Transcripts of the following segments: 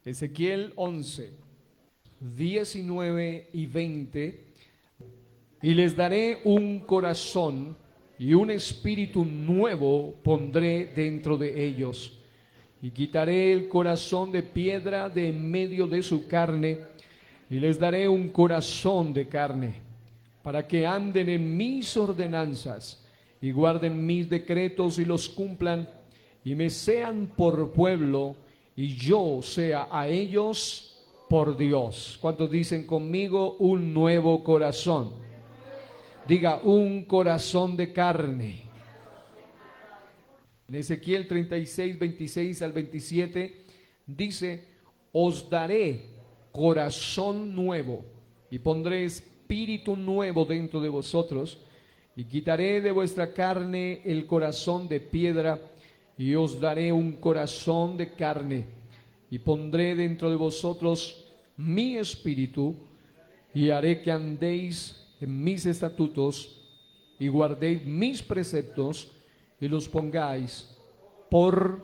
Ezequiel 11, 19 y 20. Y les daré un corazón y un espíritu nuevo pondré dentro de ellos. Y quitaré el corazón de piedra de en medio de su carne, y les daré un corazón de carne, para que anden en mis ordenanzas, y guarden mis decretos y los cumplan, y me sean por pueblo, y yo sea a ellos por Dios. ¿Cuántos dicen conmigo un nuevo corazón? Diga, un corazón de carne. En Ezequiel 36, 26 al 27 dice: os daré corazón nuevo y pondré espíritu nuevo dentro de vosotros, y quitaré de vuestra carne el corazón de piedra, y os daré un corazón de carne, y pondré dentro de vosotros mi espíritu, y haré que andéis en mis estatutos y guardéis mis preceptos y los pongáis por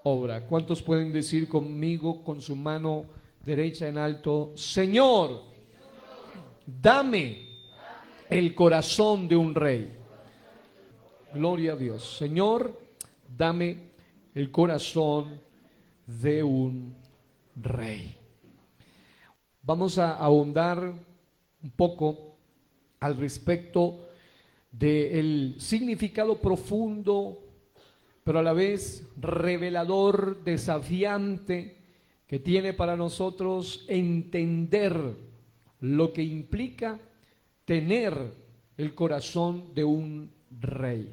obra. ¿Cuántos pueden decir conmigo con su mano derecha en alto: Señor, dame el corazón de un rey? Gloria a Dios. Señor, dame el corazón de un rey. Vamos a ahondar un poco al respecto del significado profundo, pero a la vez revelador, desafiante, que tiene para nosotros entender lo que implica tener el corazón de un rey.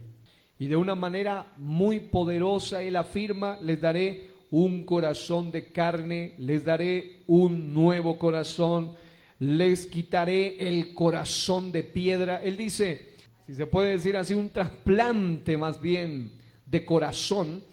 Y de una manera muy poderosa él afirma: les daré un corazón de carne, les daré un nuevo corazón, les quitaré el corazón de piedra. Él dice, si se puede decir así, un trasplante más bien de corazón.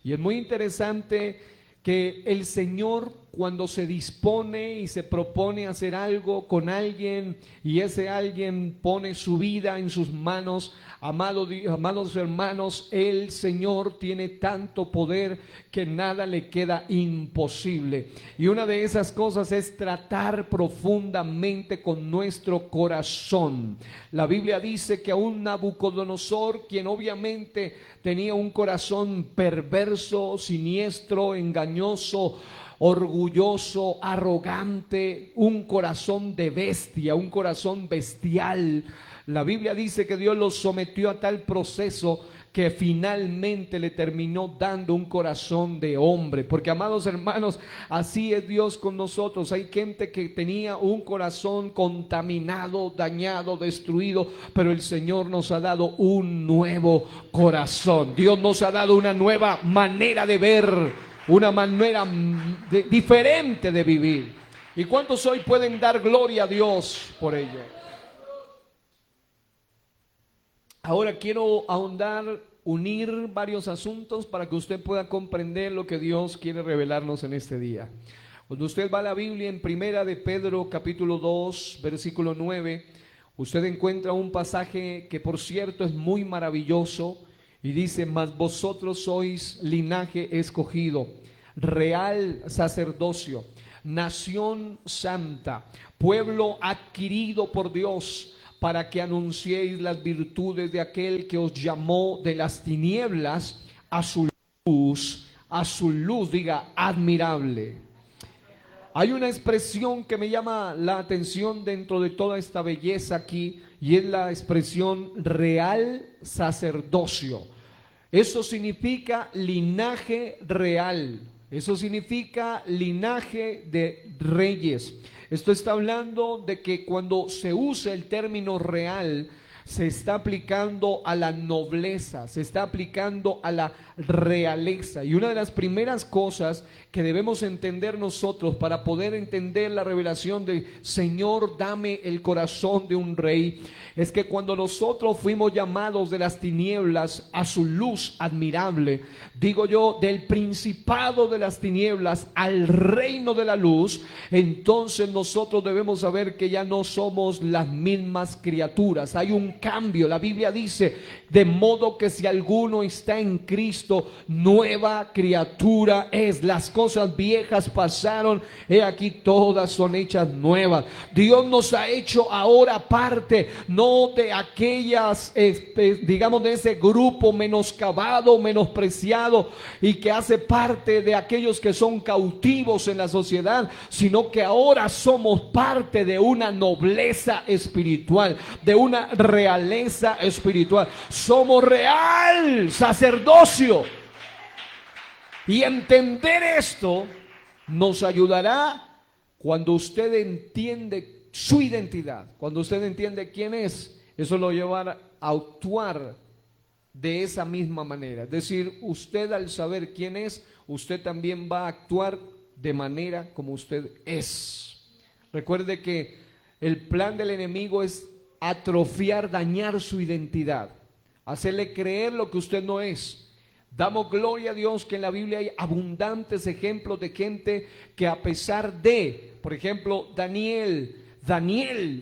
Y es muy interesante que el Señor, cuando se dispone y se propone hacer algo con alguien, y ese alguien pone su vida en sus manos, amados hermanos, el Señor tiene tanto poder que nada le queda imposible. Y una de esas cosas es tratar profundamente con nuestro corazón. La Biblia dice que aún Nabucodonosor, quien obviamente tenía un corazón perverso, siniestro, engañoso, orgulloso, arrogante, un corazón de bestia, un corazón bestial, la Biblia dice que Dios lo sometió a tal proceso que finalmente le terminó dando un corazón de hombre. Porque, amados hermanos, así es Dios con nosotros. Hay gente que tenía un corazón contaminado, dañado, destruido, pero el Señor nos ha dado un nuevo corazón. Dios nos ha dado una nueva manera de ver, una manera diferente de vivir. ¿Y cuántos hoy pueden dar gloria a Dios por ello? Ahora quiero ahondar, unir varios asuntos para que usted pueda comprender lo que Dios quiere revelarnos en este día. Cuando usted va a la Biblia, en Primera de Pedro capítulo 2, versículo 9, usted encuentra un pasaje que, por cierto, es muy maravilloso, y dice: mas vosotros sois linaje escogido, real sacerdocio, nación santa, pueblo adquirido por Dios, para que anunciéis las virtudes de aquel que os llamó de las tinieblas a su luz, diga, admirable. Hay una expresión que me llama la atención dentro de toda esta belleza aquí, y es la expresión real sacerdocio. Eso significa linaje real, eso significa linaje de reyes. Esto está hablando de que cuando se usa el término real, se está aplicando a la nobleza, se está aplicando a la realeza. Y una de las primeras cosas que debemos entender nosotros para poder entender la revelación de Señor, dame el corazón de un rey, es que cuando nosotros fuimos llamados de las tinieblas a su luz admirable, digo yo, del principado de las tinieblas al reino de la luz, entonces nosotros debemos saber que ya no somos las mismas criaturas. Hay un cambio. La Biblia dice: de modo que si alguno está en Cristo, Jesucristo, nueva criatura es. Las cosas viejas pasaron, he aquí todas son hechas nuevas. Dios nos ha hecho ahora parte, no de aquellas, digamos, de ese grupo menoscabado, menospreciado y que hace parte de aquellos que son cautivos en la sociedad, sino que ahora somos parte de una nobleza espiritual, de una realeza espiritual. Somos real sacerdocio. Y entender esto nos ayudará cuando usted entiende su identidad, cuando usted entiende quién es. Eso lo llevará a actuar de esa misma manera. Es decir, usted al saber quién es, usted también va a actuar de manera como usted es. Recuerde que el plan del enemigo es atrofiar, dañar su identidad, hacerle creer lo que usted no es. Damos gloria a Dios que en la Biblia hay abundantes ejemplos de gente que, a pesar de, por ejemplo, Daniel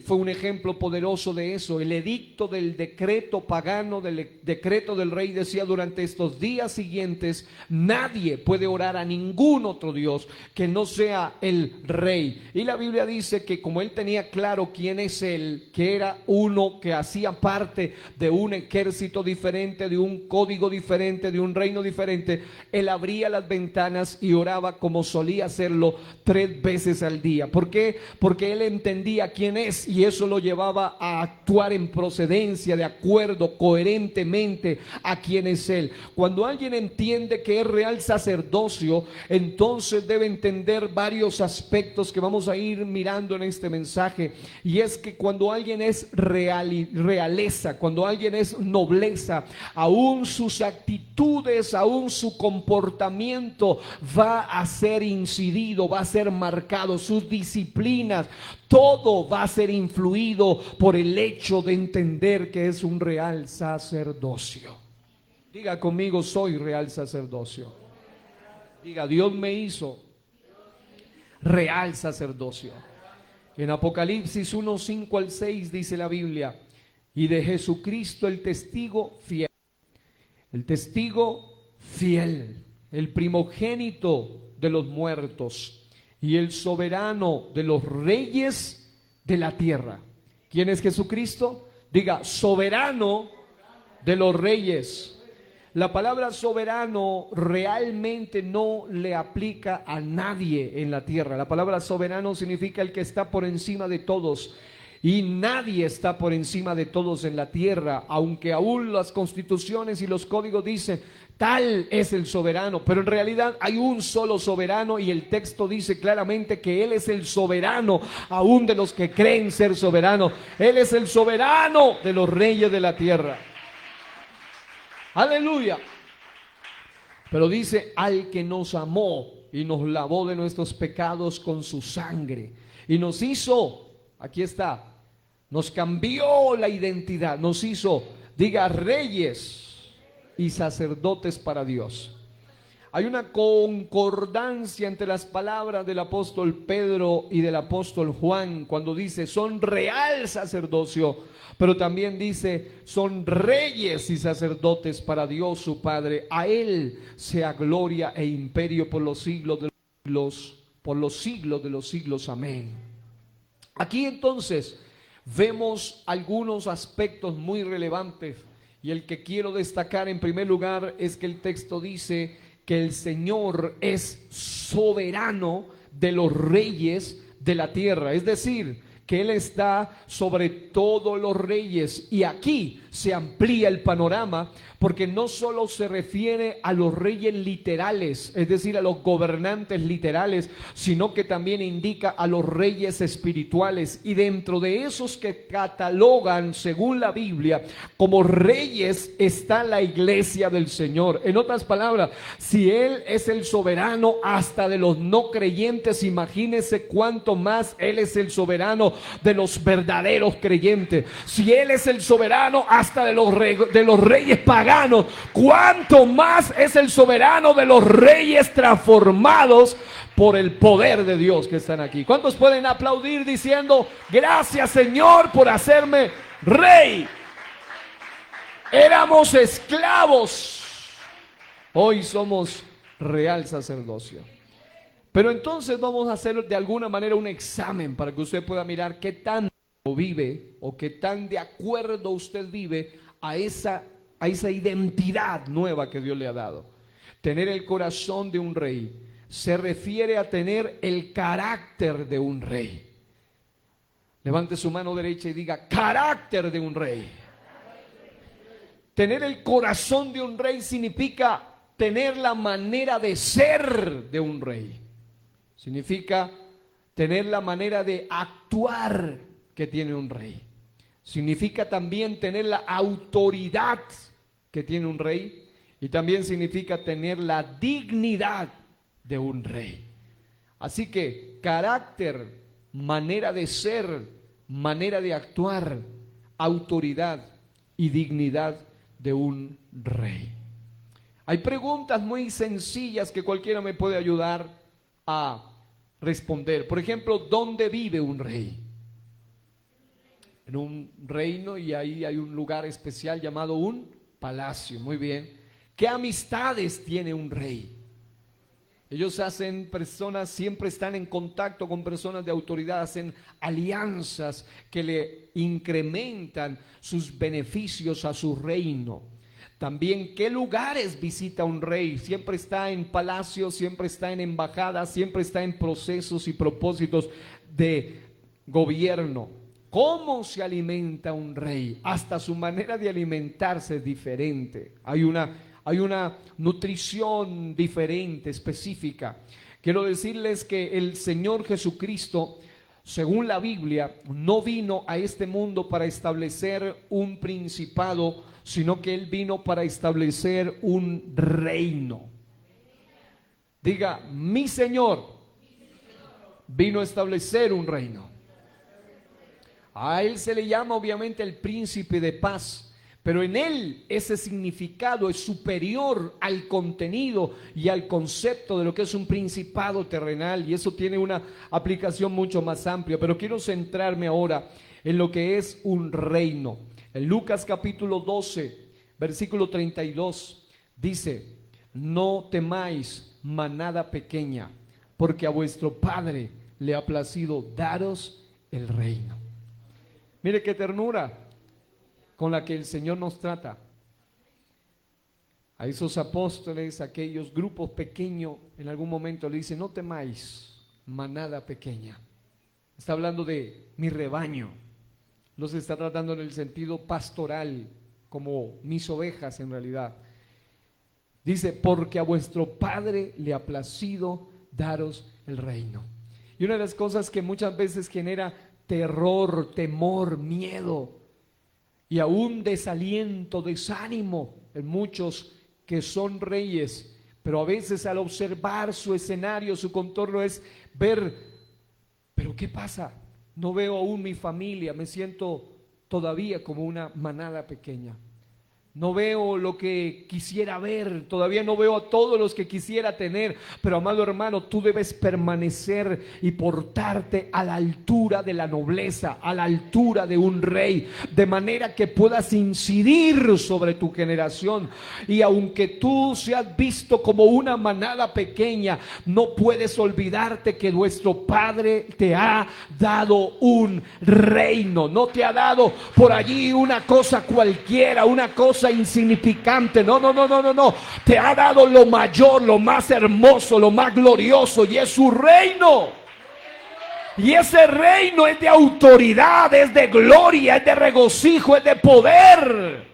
fue un ejemplo poderoso de eso. El edicto del decreto pagano, del decreto del rey, decía: durante estos días siguientes nadie puede orar a ningún otro Dios que no sea el rey. Y la Biblia dice que como él tenía claro quién es él, que era uno que hacía parte de un ejército diferente, de un código diferente, de un reino diferente, él abría las ventanas y oraba como solía hacerlo 3 veces al día. ¿Por qué? Porque él entendía quién es, y eso lo llevaba a actuar en procedencia, de acuerdo, coherentemente a quién es él. Cuando alguien entiende que es real sacerdocio, entonces debe entender varios aspectos que vamos a ir mirando en este mensaje. Y es que cuando alguien es realeza, cuando alguien es nobleza, aún sus actitudes, aún su comportamiento va a ser incidido, va a ser marcado, sus disciplinas, todo va a ser influido por el hecho de entender que es un real sacerdocio. Diga conmigo: soy real sacerdocio. Diga: Dios me hizo real sacerdocio. En Apocalipsis 1, 5 al 6 dice la Biblia: y de Jesucristo el testigo fiel, el primogénito de los muertos y el soberano de los reyes de la tierra. ¿Quién es Jesucristo? Diga: soberano de los reyes. La palabra soberano realmente no le aplica a nadie en la tierra. La palabra soberano significa el que está por encima de todos. Y nadie está por encima de todos en la tierra, aunque aún las constituciones y los códigos dicen: tal es el soberano, pero en realidad hay un solo soberano, y el texto dice claramente que Él es el soberano aún de los que creen ser soberanos. Él es el soberano de los reyes de la tierra. Aleluya. Pero dice: al que nos amó y nos lavó de nuestros pecados con su sangre y nos hizo, aquí está, nos cambió la identidad, nos hizo, diga, reyes y sacerdotes para Dios. Hay una concordancia entre las palabras del apóstol Pedro y del apóstol Juan cuando dice: son real sacerdocio, pero también dice: son reyes y sacerdotes para Dios su Padre. A Él sea gloria e imperio por los siglos de los siglos, por los siglos de los siglos. Amén. Aquí entonces vemos algunos aspectos muy relevantes, y el que quiero destacar en primer lugar es que el texto dice que el Señor es soberano de los reyes de la tierra, es decir, que Él está sobre todos los reyes. Y aquí se amplía el panorama, porque no solo se refiere a los reyes literales, es decir, a los gobernantes literales, sino que también indica a los reyes espirituales. Y dentro de esos que catalogan, según la Biblia, como reyes, está la iglesia del Señor. En otras palabras, si Él es el soberano hasta de los no creyentes, imagínese cuánto más Él es el soberano de los verdaderos creyentes. Si Él es el soberano hasta de los reyes paganos, cuánto más es el soberano de los reyes transformados por el poder de Dios que están aquí. ¿Cuántos pueden aplaudir diciendo: gracias, Señor, por hacerme rey? Éramos esclavos, Hoy somos real sacerdocio. Pero entonces vamos a hacer de alguna manera un examen para que usted pueda mirar qué tanto vive o qué tan de acuerdo usted vive a esa identidad nueva que Dios le ha dado. Tener el corazón de un rey se refiere a tener el carácter de un rey. Levante su mano derecha y diga: carácter de un rey. Tener el corazón de un rey significa tener la manera de ser de un rey. Significa tener la manera de actuar que tiene un rey. Significa también tener la autoridad que tiene un rey. Y también significa tener la dignidad de un rey. Así que carácter, manera de ser, manera de actuar, autoridad y dignidad de un rey. Hay preguntas muy sencillas que cualquiera me puede ayudar a responder. Por ejemplo, ¿dónde vive un rey? En un reino, y ahí hay un lugar especial llamado un palacio. Muy bien. ¿Qué amistades tiene un rey? Ellos hacen personas, siempre están en contacto con personas de autoridad, hacen alianzas que le incrementan sus beneficios a su reino. También, ¿qué lugares visita un rey? Siempre está en palacios, siempre está en embajadas, siempre está en procesos y propósitos de gobierno. ¿Cómo se alimenta un rey? Hasta su manera de alimentarse es diferente. Hay una nutrición diferente, específica. Quiero decirles que el Señor Jesucristo, según la Biblia, no vino a este mundo para establecer un principado, sino que Él vino para establecer un reino. Diga: mi Señor vino a establecer un reino. A Él se le llama obviamente el príncipe de paz, pero en Él ese significado es superior al contenido y al concepto de lo que es un principado terrenal, y eso tiene una aplicación mucho más amplia. Pero quiero centrarme ahora en lo que es un reino. En Lucas capítulo 12, versículo 32, dice: no temáis, manada pequeña, porque a vuestro Padre le ha placido daros el reino. Mire qué ternura con la que el Señor nos trata. A esos apóstoles, a aquellos grupos pequeños, en algún momento le dice: no temáis, manada pequeña. Está hablando de mi rebaño. Los está tratando en el sentido pastoral, como mis ovejas en realidad. Dice: porque a vuestro Padre le ha placido daros el reino. Y una de las cosas que muchas veces genera terror, temor, miedo y aún desaliento, desánimo en muchos que son reyes, pero a veces al observar su escenario, su contorno, es ver: pero ¿qué pasa? No veo aún mi familia, me siento todavía como una manada pequeña. No veo lo que quisiera ver, todavía no veo a todos los que quisiera tener. Pero amado hermano, tú debes permanecer y portarte a la altura de la nobleza, a la altura de un rey, de manera que puedas incidir sobre tu generación. Y aunque tú seas visto como una manada pequeña, no puedes olvidarte que nuestro Padre te ha dado un reino. No te ha dado por allí una cosa cualquiera, una cosa insignificante. No. Te ha dado lo mayor, lo más hermoso, lo más glorioso, y es su reino. Y ese reino es de autoridad, es de gloria, es de regocijo, es de poder.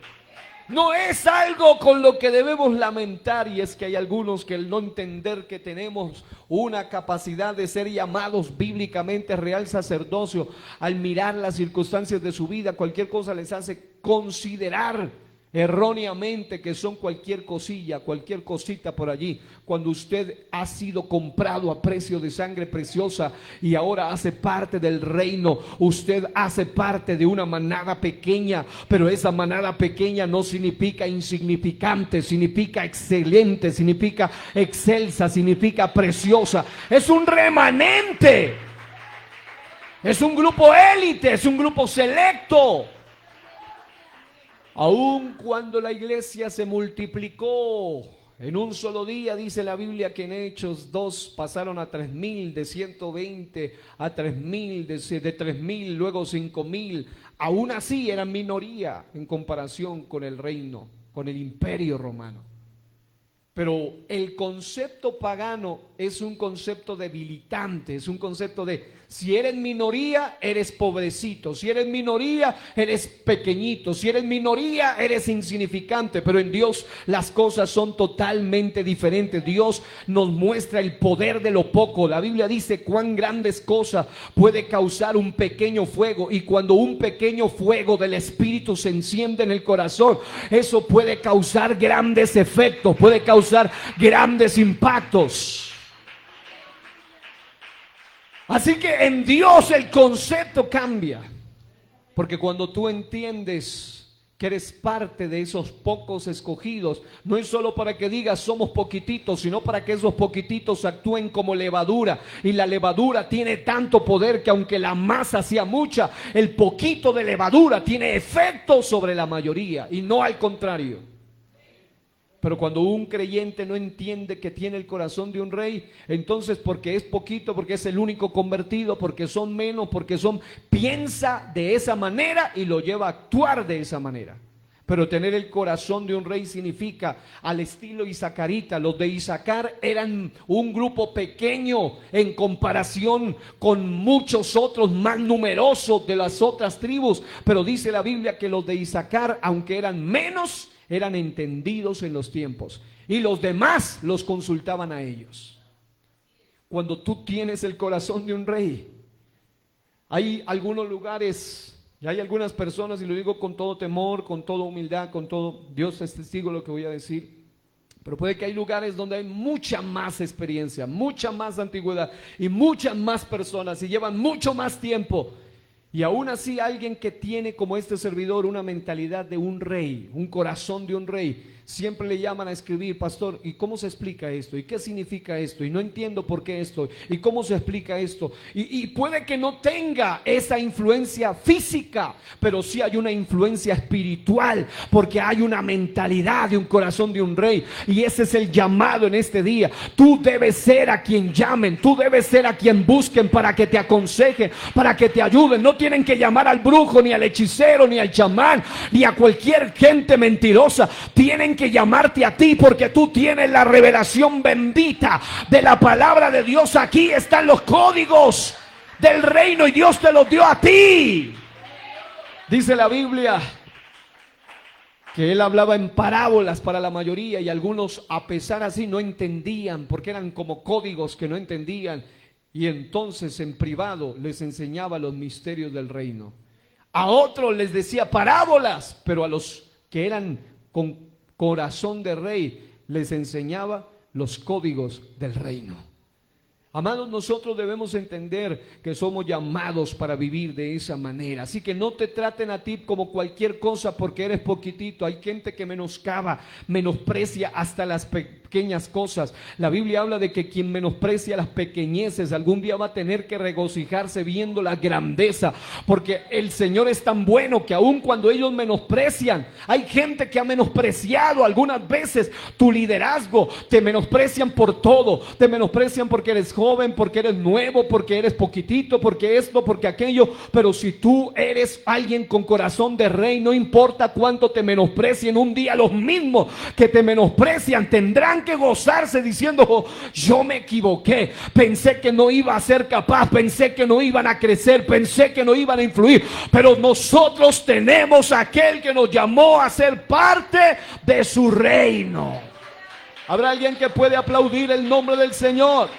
No es algo con lo que debemos lamentar. Y es que hay algunos que al no entender que tenemos una capacidad de ser llamados bíblicamente real sacerdocio, al mirar las circunstancias de su vida, cualquier cosa les hace considerar erróneamente que son cualquier cosilla, cualquier cosita por allí, cuando usted ha sido comprado a precio de sangre preciosa y ahora hace parte del reino. Usted hace parte de una manada pequeña, pero esa manada pequeña no significa insignificante, significa excelente, significa excelsa, significa preciosa. Es un remanente, es un grupo élite, es un grupo selecto. Aun cuando la iglesia se multiplicó En un solo día dice la Biblia que en Hechos 2 pasaron a 3,000, de 120 a 3,000, de 3,000 luego 5,000. Aún así eran minoría en comparación con el reino, con el imperio romano. Pero el concepto pagano es un concepto debilitante, es un concepto de si eres minoría, eres pobrecito, si eres minoría, eres pequeñito, si eres minoría, eres insignificante. Pero en Dios las cosas son totalmente diferentes. Dios nos muestra el poder de lo poco. La Biblia dice cuán grandes cosas puede causar un pequeño fuego, y cuando un pequeño fuego del Espíritu se enciende en el corazón, eso puede causar grandes efectos, puede causar grandes impactos. Así que en Dios el concepto cambia, porque cuando tú entiendes que eres parte de esos pocos escogidos, no es solo para que digas somos poquititos, sino para que esos poquititos actúen como levadura, y la levadura tiene tanto poder que aunque la masa sea mucha, el poquito de levadura tiene efecto sobre la mayoría y no al contrario. Pero cuando un creyente no entiende que tiene el corazón de un rey, entonces porque es poquito, porque es el único convertido, porque son menos, piensa de esa manera y lo lleva a actuar de esa manera. Pero tener el corazón de un rey significa, al estilo isacarita, los de Isacar eran un grupo pequeño en comparación con muchos otros más numerosos de las otras tribus, pero dice la Biblia que los de Isacar, aunque eran menos, eran entendidos en los tiempos, y los demás los consultaban a ellos. Cuando tú tienes el corazón de un rey, hay algunos lugares y hay algunas personas, y lo digo con todo temor, con toda humildad, con todo, Dios es testigo de lo que voy a decir, pero puede que hay lugares donde hay mucha más experiencia, mucha más antigüedad y muchas más personas, y llevan mucho más tiempo. Y aún así alguien que tiene como este servidor una mentalidad de un rey, un corazón de un rey, siempre le llaman a escribir: pastor, ¿y cómo se explica esto? ¿Y qué significa esto? Y no entiendo por qué esto. ¿Y cómo se explica esto? Y puede que no tenga esa influencia física, pero sí hay una influencia espiritual, porque hay una mentalidad de un corazón de un rey. Y ese es el llamado en este día. Tú debes ser a quien llamen, tú debes ser a quien busquen para que te aconsejen, para que te ayuden. No tienen que llamar al brujo, ni al hechicero, ni al chamán, ni a cualquier gente mentirosa. Tienen que llamarte a ti, porque tú tienes la revelación bendita de la palabra de Dios. Aquí están los códigos del reino y Dios te los dio a ti. Dice la Biblia que él hablaba en parábolas para la mayoría, y algunos, a pesar así, no entendían, porque eran como códigos que no entendían. Y entonces en privado les enseñaba los misterios del reino. A otros les decía parábolas, pero a los que eran con corazón de rey les enseñaba los códigos del reino. Amados, nosotros debemos entender que somos llamados para vivir de esa manera. Así que no te traten a ti como cualquier cosa porque eres poquitito. Hay gente que menoscaba, menosprecia hasta las pequeñas cosas. La Biblia habla de que quien menosprecia las pequeñeces algún día va a tener que regocijarse viendo la grandeza, porque el Señor es tan bueno que aun cuando ellos menosprecian, hay gente que ha menospreciado algunas veces tu liderazgo. Te menosprecian por todo, te menosprecian porque eres joven, porque eres nuevo, porque eres poquitito, porque esto, porque aquello. Pero si tú eres alguien con corazón de rey, no importa cuánto te menosprecien, un día los mismos que te menosprecian tendrán que gozarse diciendo: oh, yo me equivoqué, pensé que no iba a ser capaz, pensé que no iban a crecer, pensé que no iban a influir, pero nosotros tenemos a aquel que nos llamó a ser parte de su reino. ¿Habrá alguien que puede aplaudir el nombre del Señor?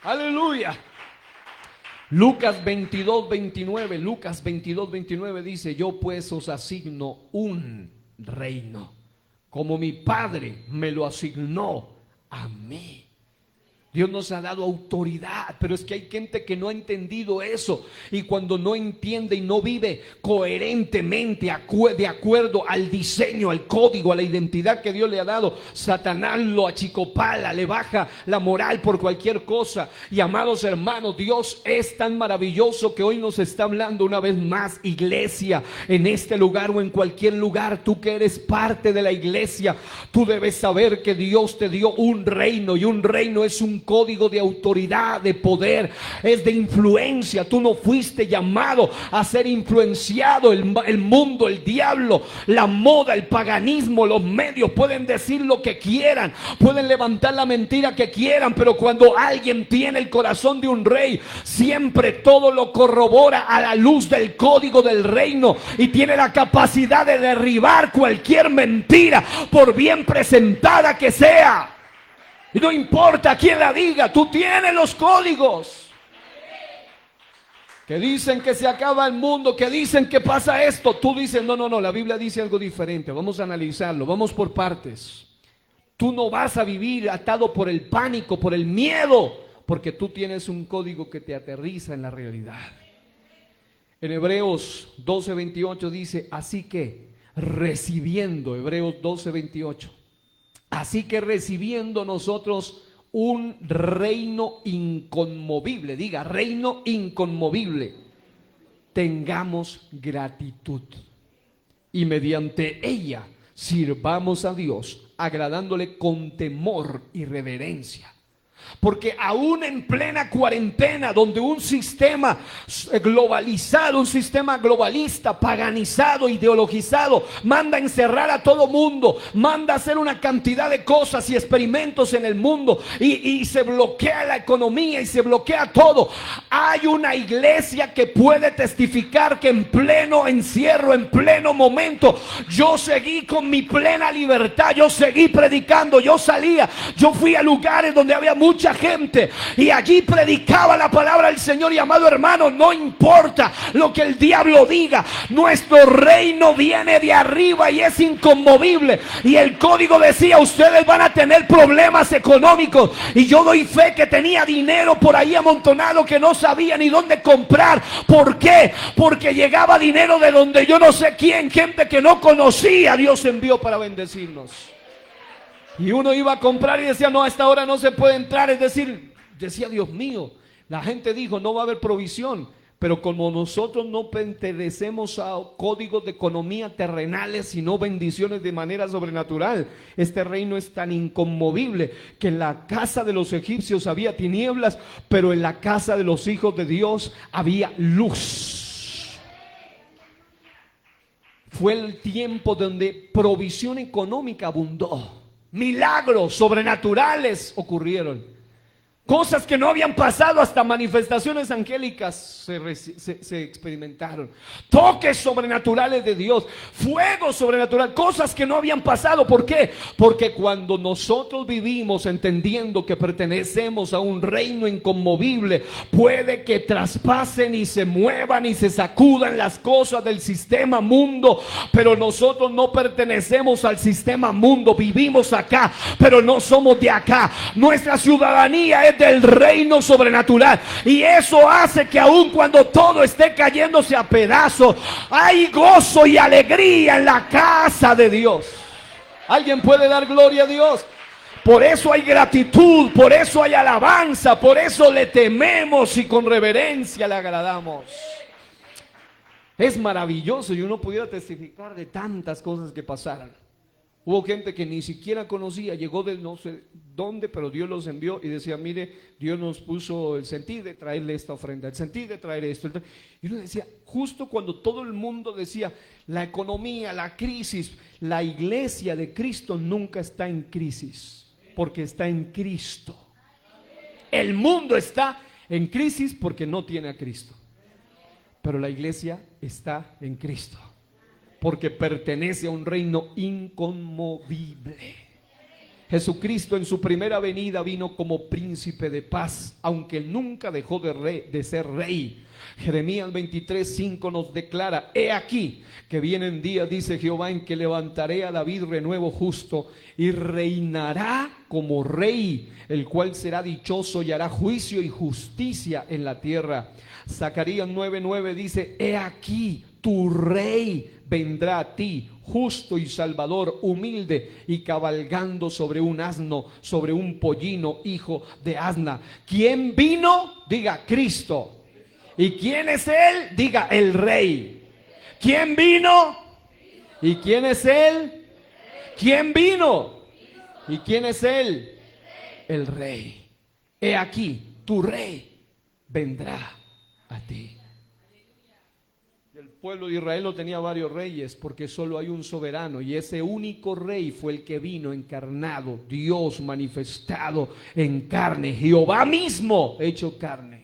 Aleluya. Lucas 22:29, Lucas 22:29 dice: yo pues os asigno un reino, como mi Padre me lo asignó a mí. Dios nos ha dado autoridad, pero es que hay gente que no ha entendido eso. Y cuando no entiende y no vive coherentemente de acuerdo al diseño, al código, a la identidad que Dios le ha dado, Satanás lo achicopala, le baja la moral por cualquier cosa. Y amados hermanos, Dios es tan maravilloso que hoy nos está hablando una vez más, iglesia, en este lugar o en cualquier lugar. Tú que eres parte de la iglesia, tú debes saber que Dios te dio un reino, y un reino es un código de autoridad, de poder, es de influencia. Tú no fuiste llamado a ser influenciado. El mundo, el diablo, la moda, el paganismo, los medios pueden decir lo que quieran, pueden levantar la mentira que quieran, pero cuando alguien tiene el corazón de un rey, siempre todo lo corrobora a la luz del código del reino, y tiene la capacidad de derribar cualquier mentira, por bien presentada que sea. Y no importa quién la diga, tú tienes los códigos. Que dicen que se acaba el mundo, que dicen que pasa esto. Tú dices, no, la Biblia dice algo diferente. Vamos a analizarlo, vamos por partes. Tú no vas a vivir atado por el pánico, por el miedo, porque tú tienes un código que te aterriza en la realidad. En Hebreos 12:28 dice, así que recibiendo, Hebreos 12:28. Así que recibiendo nosotros un reino inconmovible, diga, reino inconmovible, tengamos gratitud y mediante ella sirvamos a Dios, agradándole con temor y reverencia. Porque aún en plena cuarentena, donde un sistema globalizado, un sistema globalista, paganizado, ideologizado, manda a encerrar a todo mundo, manda a hacer una cantidad de cosas y experimentos en el mundo, y se bloquea la economía y se bloquea todo, hay una iglesia que puede testificar que en pleno encierro, en pleno momento, yo seguí con mi plena libertad, yo seguí predicando, yo salía, yo fui a lugares donde había mucha gente y allí predicaba la palabra del Señor. Y amado hermano, no importa lo que el diablo diga, nuestro reino viene de arriba y es inconmovible. Y el código decía, ustedes van a tener problemas económicos, y yo doy fe que tenía dinero por ahí amontonado que no sabía ni dónde comprar. ¿Por qué? Porque llegaba dinero de donde yo no sé quién, gente que no conocía, Dios envió para bendecirnos. Y uno iba a comprar y decía, no, a esta hora no se puede entrar. Es decir, decía, Dios mío, la gente dijo, no va a haber provisión. Pero como nosotros no pertenecemos a códigos de economía terrenales, sino bendiciones de manera sobrenatural, este reino es tan inconmovible que en la casa de los egipcios había tinieblas, pero en la casa de los hijos de Dios había luz. Fue el tiempo donde provisión económica abundó. Milagros sobrenaturales ocurrieron. Cosas que no habían pasado, hasta manifestaciones angélicas se experimentaron. Toques sobrenaturales de Dios, fuego sobrenatural, cosas que no habían pasado. ¿Por qué? Porque cuando nosotros vivimos entendiendo que pertenecemos a un reino inconmovible, puede que traspasen y se muevan y se sacudan las cosas del sistema mundo, pero nosotros no pertenecemos al sistema mundo. Vivimos acá, pero no somos de acá. Nuestra ciudadanía es del reino sobrenatural, y eso hace que aun cuando todo esté cayéndose a pedazos, hay gozo y alegría en la casa de Dios. ¿Alguien puede dar gloria a Dios? Por eso hay gratitud, por eso hay alabanza, por eso le tememos y con reverencia le agradamos. Es maravilloso, y uno pudiera testificar de tantas cosas que pasaron. Hubo gente que ni siquiera conocía, llegó de no sé dónde, pero Dios los envió y decía, mire, Dios nos puso el sentir de traerle esta ofrenda, el sentir de traer esto. Y uno decía, justo cuando todo el mundo decía, la economía, la crisis, la iglesia de Cristo nunca está en crisis, porque está en Cristo. El mundo está en crisis porque no tiene a Cristo, pero la iglesia está en Cristo, porque pertenece a un reino inconmovible. Jesucristo en su primera venida vino como príncipe de paz, aunque él nunca dejó de ser rey. Jeremías 23:5 nos declara: he aquí que vienen días, dice Jehová, en que levantaré a David renuevo justo, y reinará como rey, el cual será dichoso y hará juicio y justicia en la tierra. Zacarías 9:9 dice: he aquí tu rey vendrá a ti, justo y salvador, humilde y cabalgando sobre un asno, sobre un pollino, hijo de asna. ¿Quién vino? Diga: Cristo. ¿Y quién es él? Diga: el rey. ¿Quién vino? ¿Y quién es él? ¿Quién vino? ¿Y quién es él? El rey. He aquí, tu rey vendrá a ti. El pueblo de Israel no tenía varios reyes, porque solo hay un soberano, y ese único rey fue el que vino encarnado, Dios manifestado en carne, Jehová mismo hecho carne.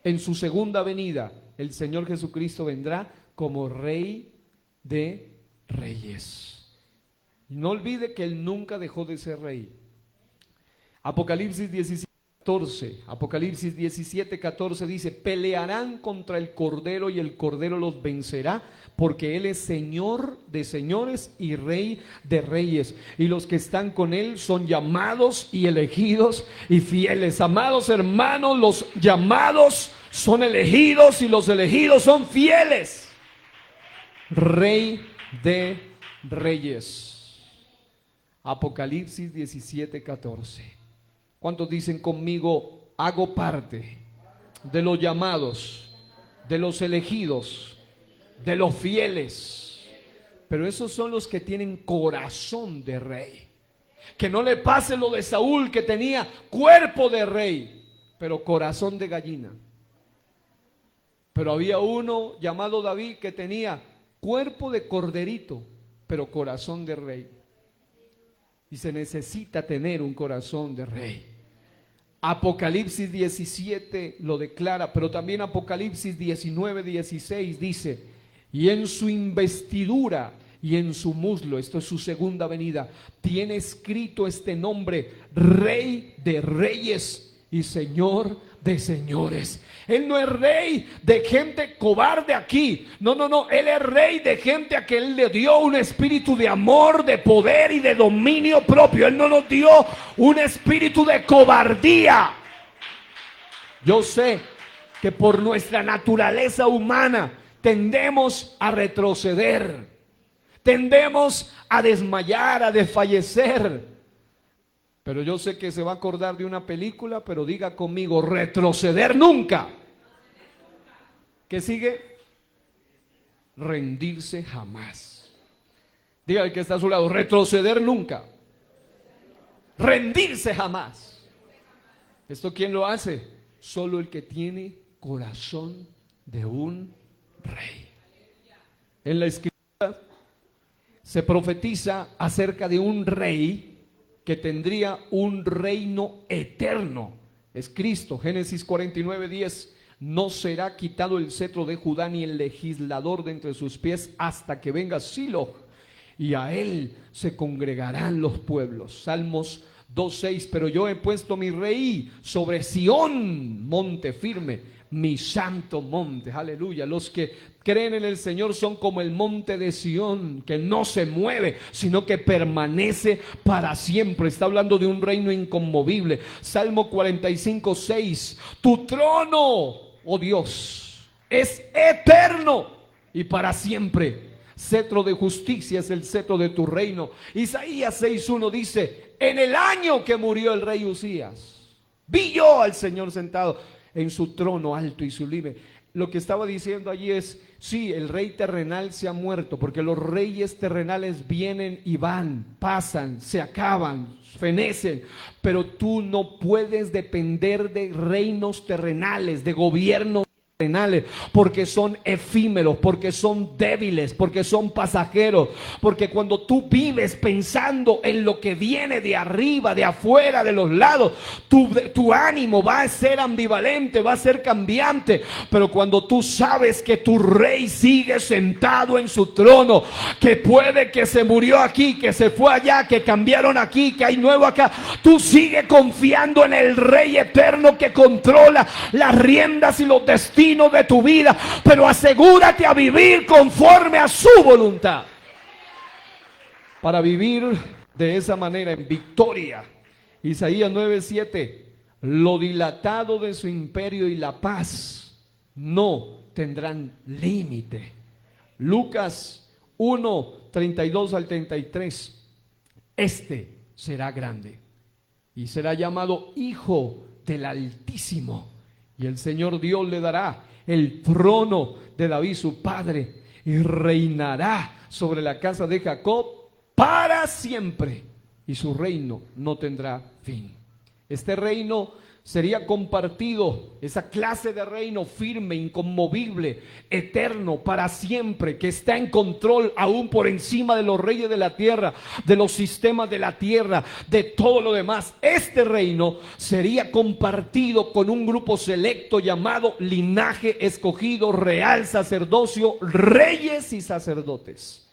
En su segunda venida, el Señor Jesucristo vendrá como Rey de Reyes. No olvide que Él nunca dejó de ser Rey. Apocalipsis 17:14 dice: pelearán contra el Cordero y el Cordero los vencerá, porque Él es Señor de señores y Rey de reyes, y los que están con Él son llamados y elegidos y fieles. Amados hermanos, los llamados son elegidos y los elegidos son fieles. Rey de reyes. Apocalipsis 17:14. ¿Cuántos dicen conmigo: hago parte de los llamados, de los elegidos, de los fieles? Pero esos son los que tienen corazón de rey. Que no le pase lo de Saúl, que tenía cuerpo de rey, pero corazón de gallina. Pero había uno llamado David que tenía cuerpo de corderito, pero corazón de rey. Y se necesita tener un corazón de rey. Apocalipsis 17 lo declara, pero también Apocalipsis 19:16 dice: y en su investidura y en su muslo, esto es su segunda venida, tiene escrito este nombre: Rey de Reyes y Señor de señores. Él no es rey de gente cobarde aquí. No. Él es rey de gente a que Él le dio un espíritu de amor, de poder y de dominio propio. Él no nos dio un espíritu de cobardía. Yo sé que por nuestra naturaleza humana tendemos a retroceder, tendemos a desmayar, a desfallecer. Pero yo sé que se va a acordar de una película, pero diga conmigo: retroceder nunca. ¿Qué sigue? Rendirse jamás. Diga al que está a su lado: retroceder nunca. Rendirse jamás. ¿Esto quién lo hace? Solo el que tiene corazón de un rey. En la Escritura se profetiza acerca de un rey que tendría un reino eterno. Es Cristo. Génesis 49:10: no será quitado el cetro de Judá ni el legislador de entre sus pies hasta que venga Silo, y a él se congregarán los pueblos. Salmos 2:6: pero yo he puesto mi rey sobre Sión, monte firme, mi santo monte. Aleluya. Los que creen en el Señor son como el monte de Sión, que no se mueve, sino que permanece para siempre. Está hablando de un reino inconmovible. Salmo 45:6: tu trono, oh Dios, es eterno y para siempre. Cetro de justicia es el cetro de tu reino. Isaías 6:1 dice: en el año que murió el rey Usías, vi yo al Señor sentado en su trono alto y sublime. Lo que estaba diciendo allí es: sí, el rey terrenal se ha muerto, porque los reyes terrenales vienen y van, pasan, se acaban, fenecen, pero tú no puedes depender de reinos terrenales, de gobiernos porque son efímeros, porque son débiles, porque son pasajeros, porque cuando tú vives pensando en lo que viene de arriba, de afuera, de los lados, tu ánimo va a ser ambivalente, va a ser cambiante. Pero cuando tú sabes que tu rey sigue sentado en su trono, que puede que se murió aquí, que se fue allá, que cambiaron aquí, que hay nuevo acá, tú sigues confiando en el rey eterno que controla las riendas y los destinos de tu vida, pero asegúrate a vivir conforme a su voluntad. Para vivir de esa manera en victoria, Isaías 9:7, lo dilatado de su imperio y la paz no tendrán límite. Lucas 1:32 al 33, este será grande y será llamado Hijo del Altísimo. Y el Señor Dios le dará el trono de David su padre y reinará sobre la casa de Jacob para siempre y su reino no tendrá fin. Este reino sería compartido, esa clase de reino firme, inconmovible, eterno, para siempre, que está en control aún por encima de los reyes de la tierra, de los sistemas de la tierra, de todo lo demás. Este reino sería compartido con un grupo selecto llamado linaje escogido, real sacerdocio, reyes y sacerdotes.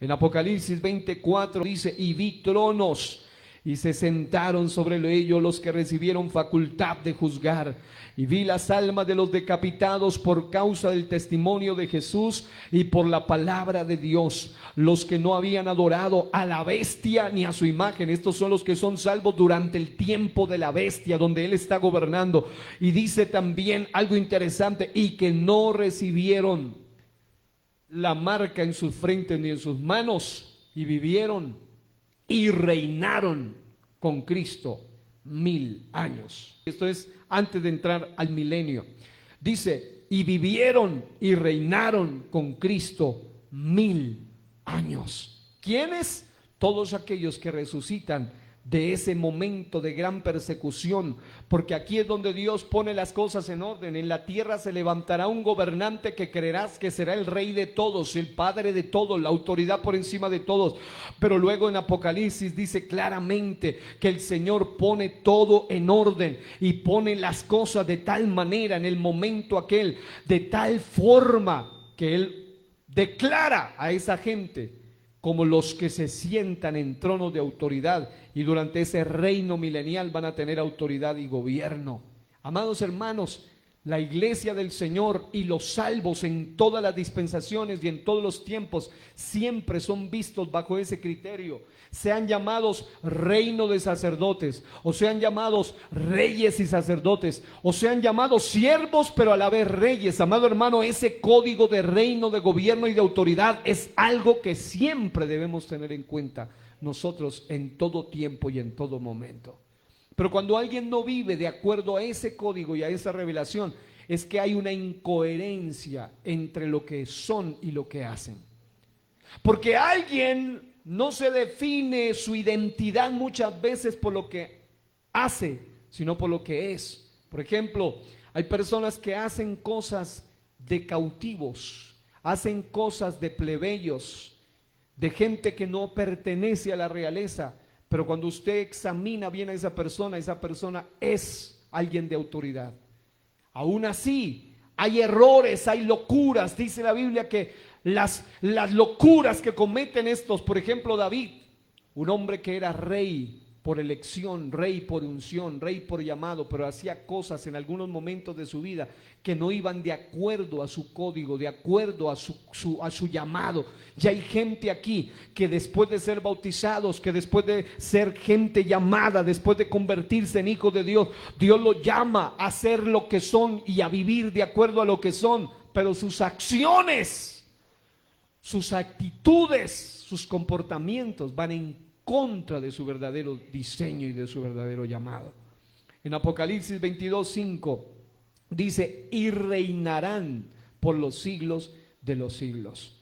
En Apocalipsis 24 dice: y vi tronos, y se sentaron sobre ellos los que recibieron facultad de juzgar. Y vi las almas de los decapitados por causa del testimonio de Jesús y por la palabra de Dios, los que no habían adorado a la bestia ni a su imagen. Estos son los que son salvos durante el tiempo de la bestia, donde él está gobernando. Y dice también algo interesante: y que no recibieron la marca en sus frentes ni en sus manos, y vivieron y reinaron con Cristo 1000 años. Esto es antes de entrar al milenio. Dice: y vivieron y reinaron con Cristo 1000 años. ¿Quiénes? Todos aquellos que resucitan de ese momento de gran persecución, porque aquí es donde Dios pone las cosas en orden. En la tierra se levantará un gobernante que creerás que será el rey de todos, el padre de todos, la autoridad por encima de todos. Pero luego en Apocalipsis dice claramente que el Señor pone todo en orden y pone las cosas de tal manera en el momento aquel, de tal forma que Él declara a esa gente como los que se sientan en tronos de autoridad, y durante ese reino milenial van a tener autoridad y gobierno. Amados hermanos, la iglesia del Señor y los salvos en todas las dispensaciones y en todos los tiempos siempre son vistos bajo ese criterio. Sean llamados reino de sacerdotes, o sean llamados reyes y sacerdotes, o sean llamados siervos pero a la vez reyes. Amado hermano, ese código de reino, de gobierno y de autoridad es algo que siempre debemos tener en cuenta nosotros en todo tiempo y en todo momento. Pero cuando alguien no vive de acuerdo a ese código y a esa revelación, es que hay una incoherencia entre lo que son y lo que hacen. Porque alguien no se define su identidad muchas veces por lo que hace, sino por lo que es. Por ejemplo, hay personas que hacen cosas de cautivos, hacen cosas de plebeyos, de gente que no pertenece a la realeza. Pero cuando usted examina bien a esa persona es alguien de autoridad. Aún así, hay errores, hay locuras. Dice la Biblia que las locuras que cometen estos, por ejemplo David, un hombre que era rey por elección, rey por unción, rey por llamado, pero hacía cosas en algunos momentos de su vida que no iban de acuerdo a su código, de acuerdo a su llamado. Y hay gente aquí que después de ser bautizados, que después de ser gente llamada, después de convertirse en hijos de Dios, Dios los llama a ser lo que son y a vivir de acuerdo a lo que son, pero sus acciones, sus actitudes, sus comportamientos van en contra de su verdadero diseño y de su verdadero llamado. En Apocalipsis 22:5 dice: y reinarán por los siglos de los siglos.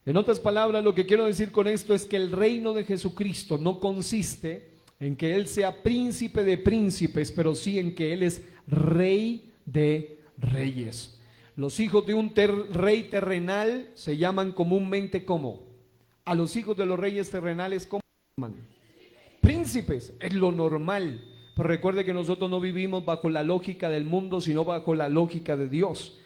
En otras palabras, lo que quiero decir con esto es que el reino de Jesucristo no consiste en que Él sea príncipe de príncipes, pero sí en que Él es rey de reyes. Los hijos de un rey terrenal se llaman comúnmente ¿cómo? A los hijos de los reyes terrenales ¿cómo se llaman? Príncipes, es lo normal. Pero recuerde que nosotros no vivimos bajo la lógica del mundo, sino bajo la lógica de Dios.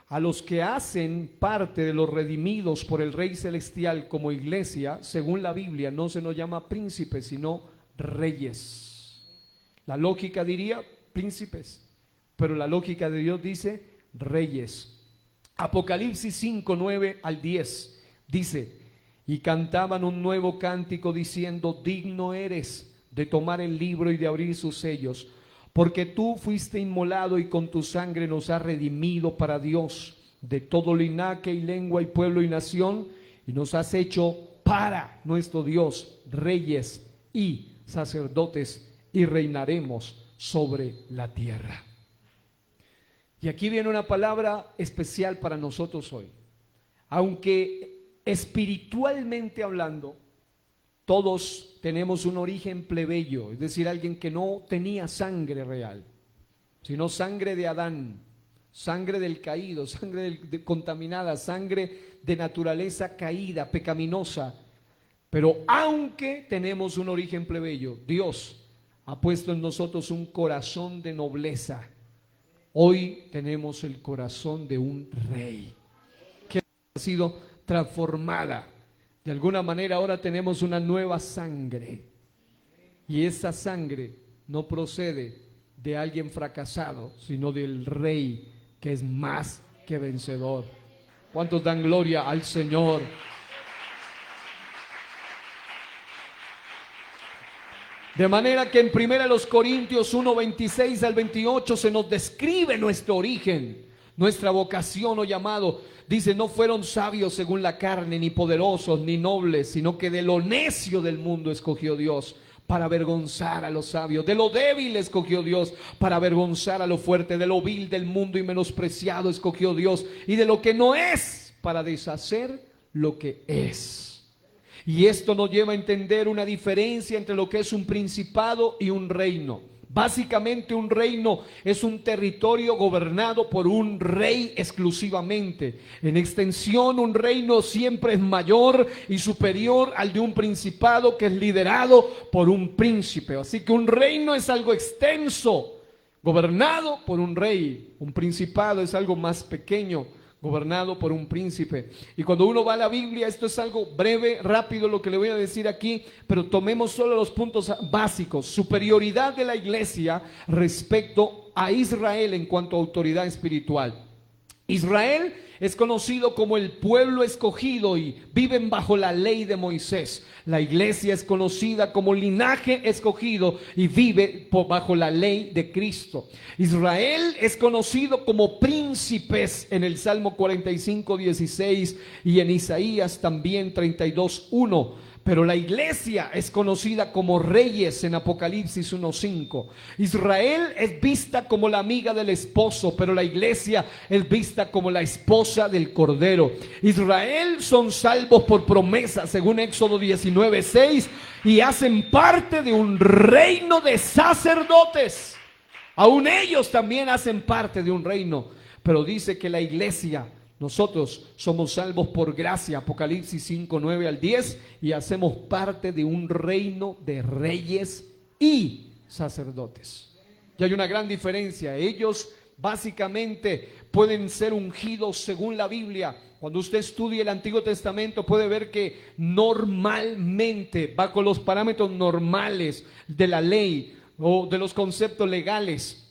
A los que hacen parte de los redimidos por el Rey Celestial como iglesia, según la Biblia, no se nos llama príncipes, sino reyes. La lógica diría príncipes, pero la lógica de Dios dice reyes. Apocalipsis 5, 9 al 10 dice: y cantaban un nuevo cántico diciendo: digno eres de tomar el libro y de abrir sus sellos, porque tú fuiste inmolado y con tu sangre nos has redimido para Dios de todo linaje y lengua y pueblo y nación, y nos has hecho para nuestro Dios reyes y sacerdotes, y reinaremos sobre la tierra. Y aquí viene una palabra especial para nosotros hoy. Aunque espiritualmente hablando, todos tenemos un origen plebeyo, es decir, alguien que no tenía sangre real, sino sangre de Adán, sangre del caído, sangre contaminada, sangre de naturaleza caída, pecaminosa. Pero aunque tenemos un origen plebeyo, Dios ha puesto en nosotros un corazón de nobleza. Hoy tenemos el corazón de un rey que ha sido transformada. De alguna manera ahora tenemos una nueva sangre, y esa sangre no procede de alguien fracasado, sino del Rey que es más que vencedor. ¿Cuántos dan gloria al Señor? De manera que en 1 Corintios 1, 26 al 28 se nos describe nuestro origen, nuestra vocación o llamado. Dice: no fueron sabios según la carne, ni poderosos, ni nobles, sino que de lo necio del mundo escogió Dios para avergonzar a los sabios. De lo débil escogió Dios para avergonzar a lo fuerte. De lo vil del mundo y menospreciado escogió Dios, y de lo que no es para deshacer lo que es. Y esto nos lleva a entender una diferencia entre lo que es un principado y un reino. Básicamente un reino es un territorio gobernado por un rey exclusivamente. En extensión, un reino siempre es mayor y superior al de un principado que es liderado por un príncipe. Así que un reino es algo extenso, gobernado por un rey. Un principado es algo más pequeño, gobernado por un príncipe. Y cuando uno va a la Biblia, esto es algo breve, rápido lo que le voy a decir aquí, pero tomemos solo los puntos básicos. Superioridad de la iglesia respecto a Israel en cuanto a autoridad espiritual. Israel es conocido como el pueblo escogido y viven bajo la ley de Moisés. La iglesia es conocida como linaje escogido y vive bajo la ley de Cristo. Israel es conocido como príncipes en el Salmo 45, 16 y en Isaías también 32, 1. Pero la iglesia es conocida como reyes en Apocalipsis 1:5. Israel es vista como la amiga del esposo, pero la iglesia es vista como la esposa del Cordero. Israel son salvos por promesa, según Éxodo 19:6, y hacen parte de un reino de sacerdotes. Aún ellos también hacen parte de un reino, pero dice que la iglesia, nosotros somos salvos por gracia, Apocalipsis 5, 9 al 10, y hacemos parte de un reino de reyes y sacerdotes. Y hay una gran diferencia. Ellos básicamente pueden ser ungidos según la Biblia. Cuando usted estudie el Antiguo Testamento puede ver que normalmente, bajo los parámetros normales de la ley o de los conceptos legales,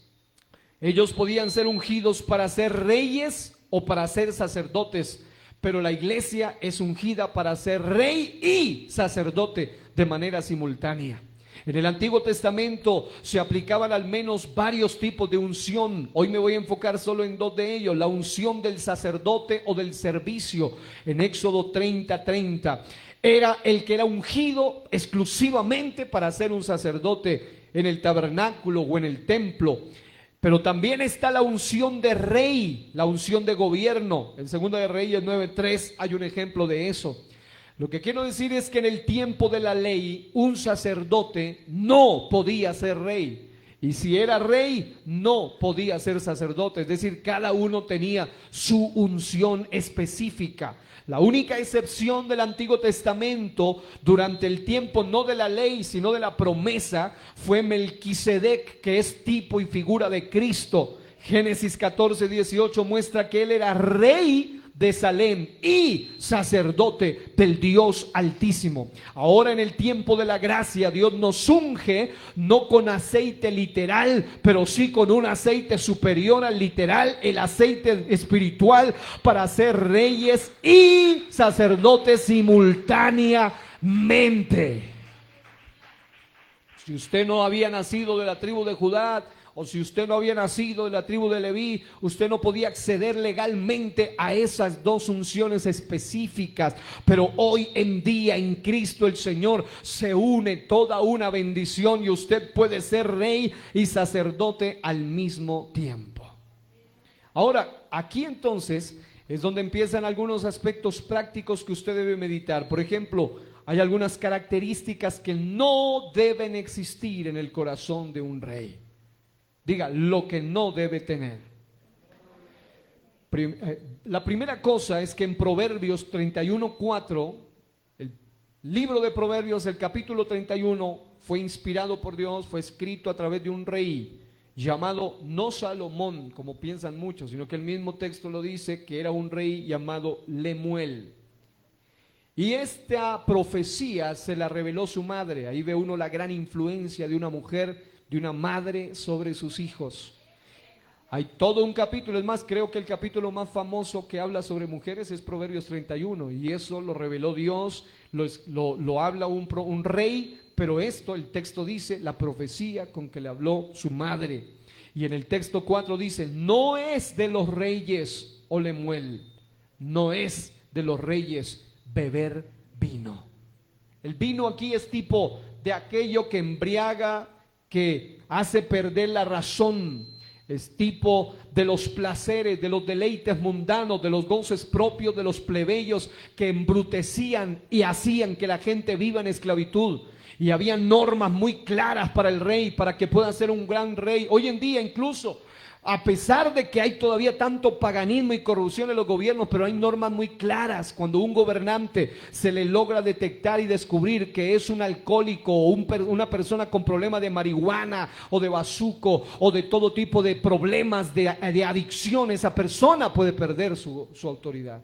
ellos podían ser ungidos para ser reyes o para ser sacerdotes, pero la iglesia es ungida para ser rey y sacerdote de manera simultánea. En el Antiguo Testamento se aplicaban al menos varios tipos de unción. Hoy me voy a enfocar solo en dos de ellos: la unción del sacerdote o del servicio. En Éxodo 30:30 era el que era ungido exclusivamente para ser un sacerdote en el tabernáculo o en el templo. Pero también está la unción de rey, la unción de gobierno. En 2 de Reyes 9:3 hay un ejemplo de eso. Lo que quiero decir es que en el tiempo de la ley un sacerdote no podía ser rey. Y si era rey, no podía ser sacerdote. Es decir, cada uno tenía su unción específica. La única excepción del Antiguo Testamento durante el tiempo no de la ley, sino de la promesa, fue Melquisedec, que es tipo y figura de Cristo. Génesis 14:18 muestra que él era rey de Salem y sacerdote del Dios Altísimo. Ahora, en el tiempo de la gracia, Dios nos unge no con aceite literal, pero sí con un aceite superior al literal, el aceite espiritual, para ser reyes y sacerdotes simultáneamente. Si usted no había nacido de la tribu de Judá, o si usted no había nacido de la tribu de Leví, usted no podía acceder legalmente a esas dos unciones específicas. Pero hoy en día en Cristo el Señor se une toda una bendición y usted puede ser rey y sacerdote al mismo tiempo. Ahora, aquí entonces es donde empiezan algunos aspectos prácticos que usted debe meditar. Por ejemplo, hay algunas características que no deben existir en el corazón de un rey. Diga, lo que no debe tener. La primera cosa es que en Proverbios 31:4, el libro de Proverbios, el capítulo 31, fue inspirado por Dios, fue escrito a través de un rey llamado no Salomón, como piensan muchos, sino que el mismo texto lo dice, que era un rey llamado Lemuel. Y esta profecía se la reveló su madre. Ahí ve uno la gran influencia de una mujer, de una madre sobre sus hijos. Hay todo un capítulo, es más, creo que el capítulo más famoso que habla sobre mujeres es Proverbios 31, y eso lo reveló Dios, lo habla un rey, pero esto, el texto dice, la profecía con que le habló su madre. Y en el texto 4 dice, no es de los reyes, oh Lemuel, no es de los reyes beber vino. El vino aquí es tipo de aquello que embriaga, que hace perder la razón. Es tipo de los placeres, de los deleites mundanos, de los goces propios de los plebeyos que embrutecían y hacían que la gente viva en esclavitud. Y había normas muy claras para el rey, para que pueda ser un gran rey. Hoy en día incluso, a pesar de que hay todavía tanto paganismo y corrupción en los gobiernos, pero hay normas muy claras. Cuando un gobernante se le logra detectar y descubrir que es un alcohólico o una persona con problemas de marihuana o de bazuco o de todo tipo de problemas de adicción, esa persona puede perder su autoridad.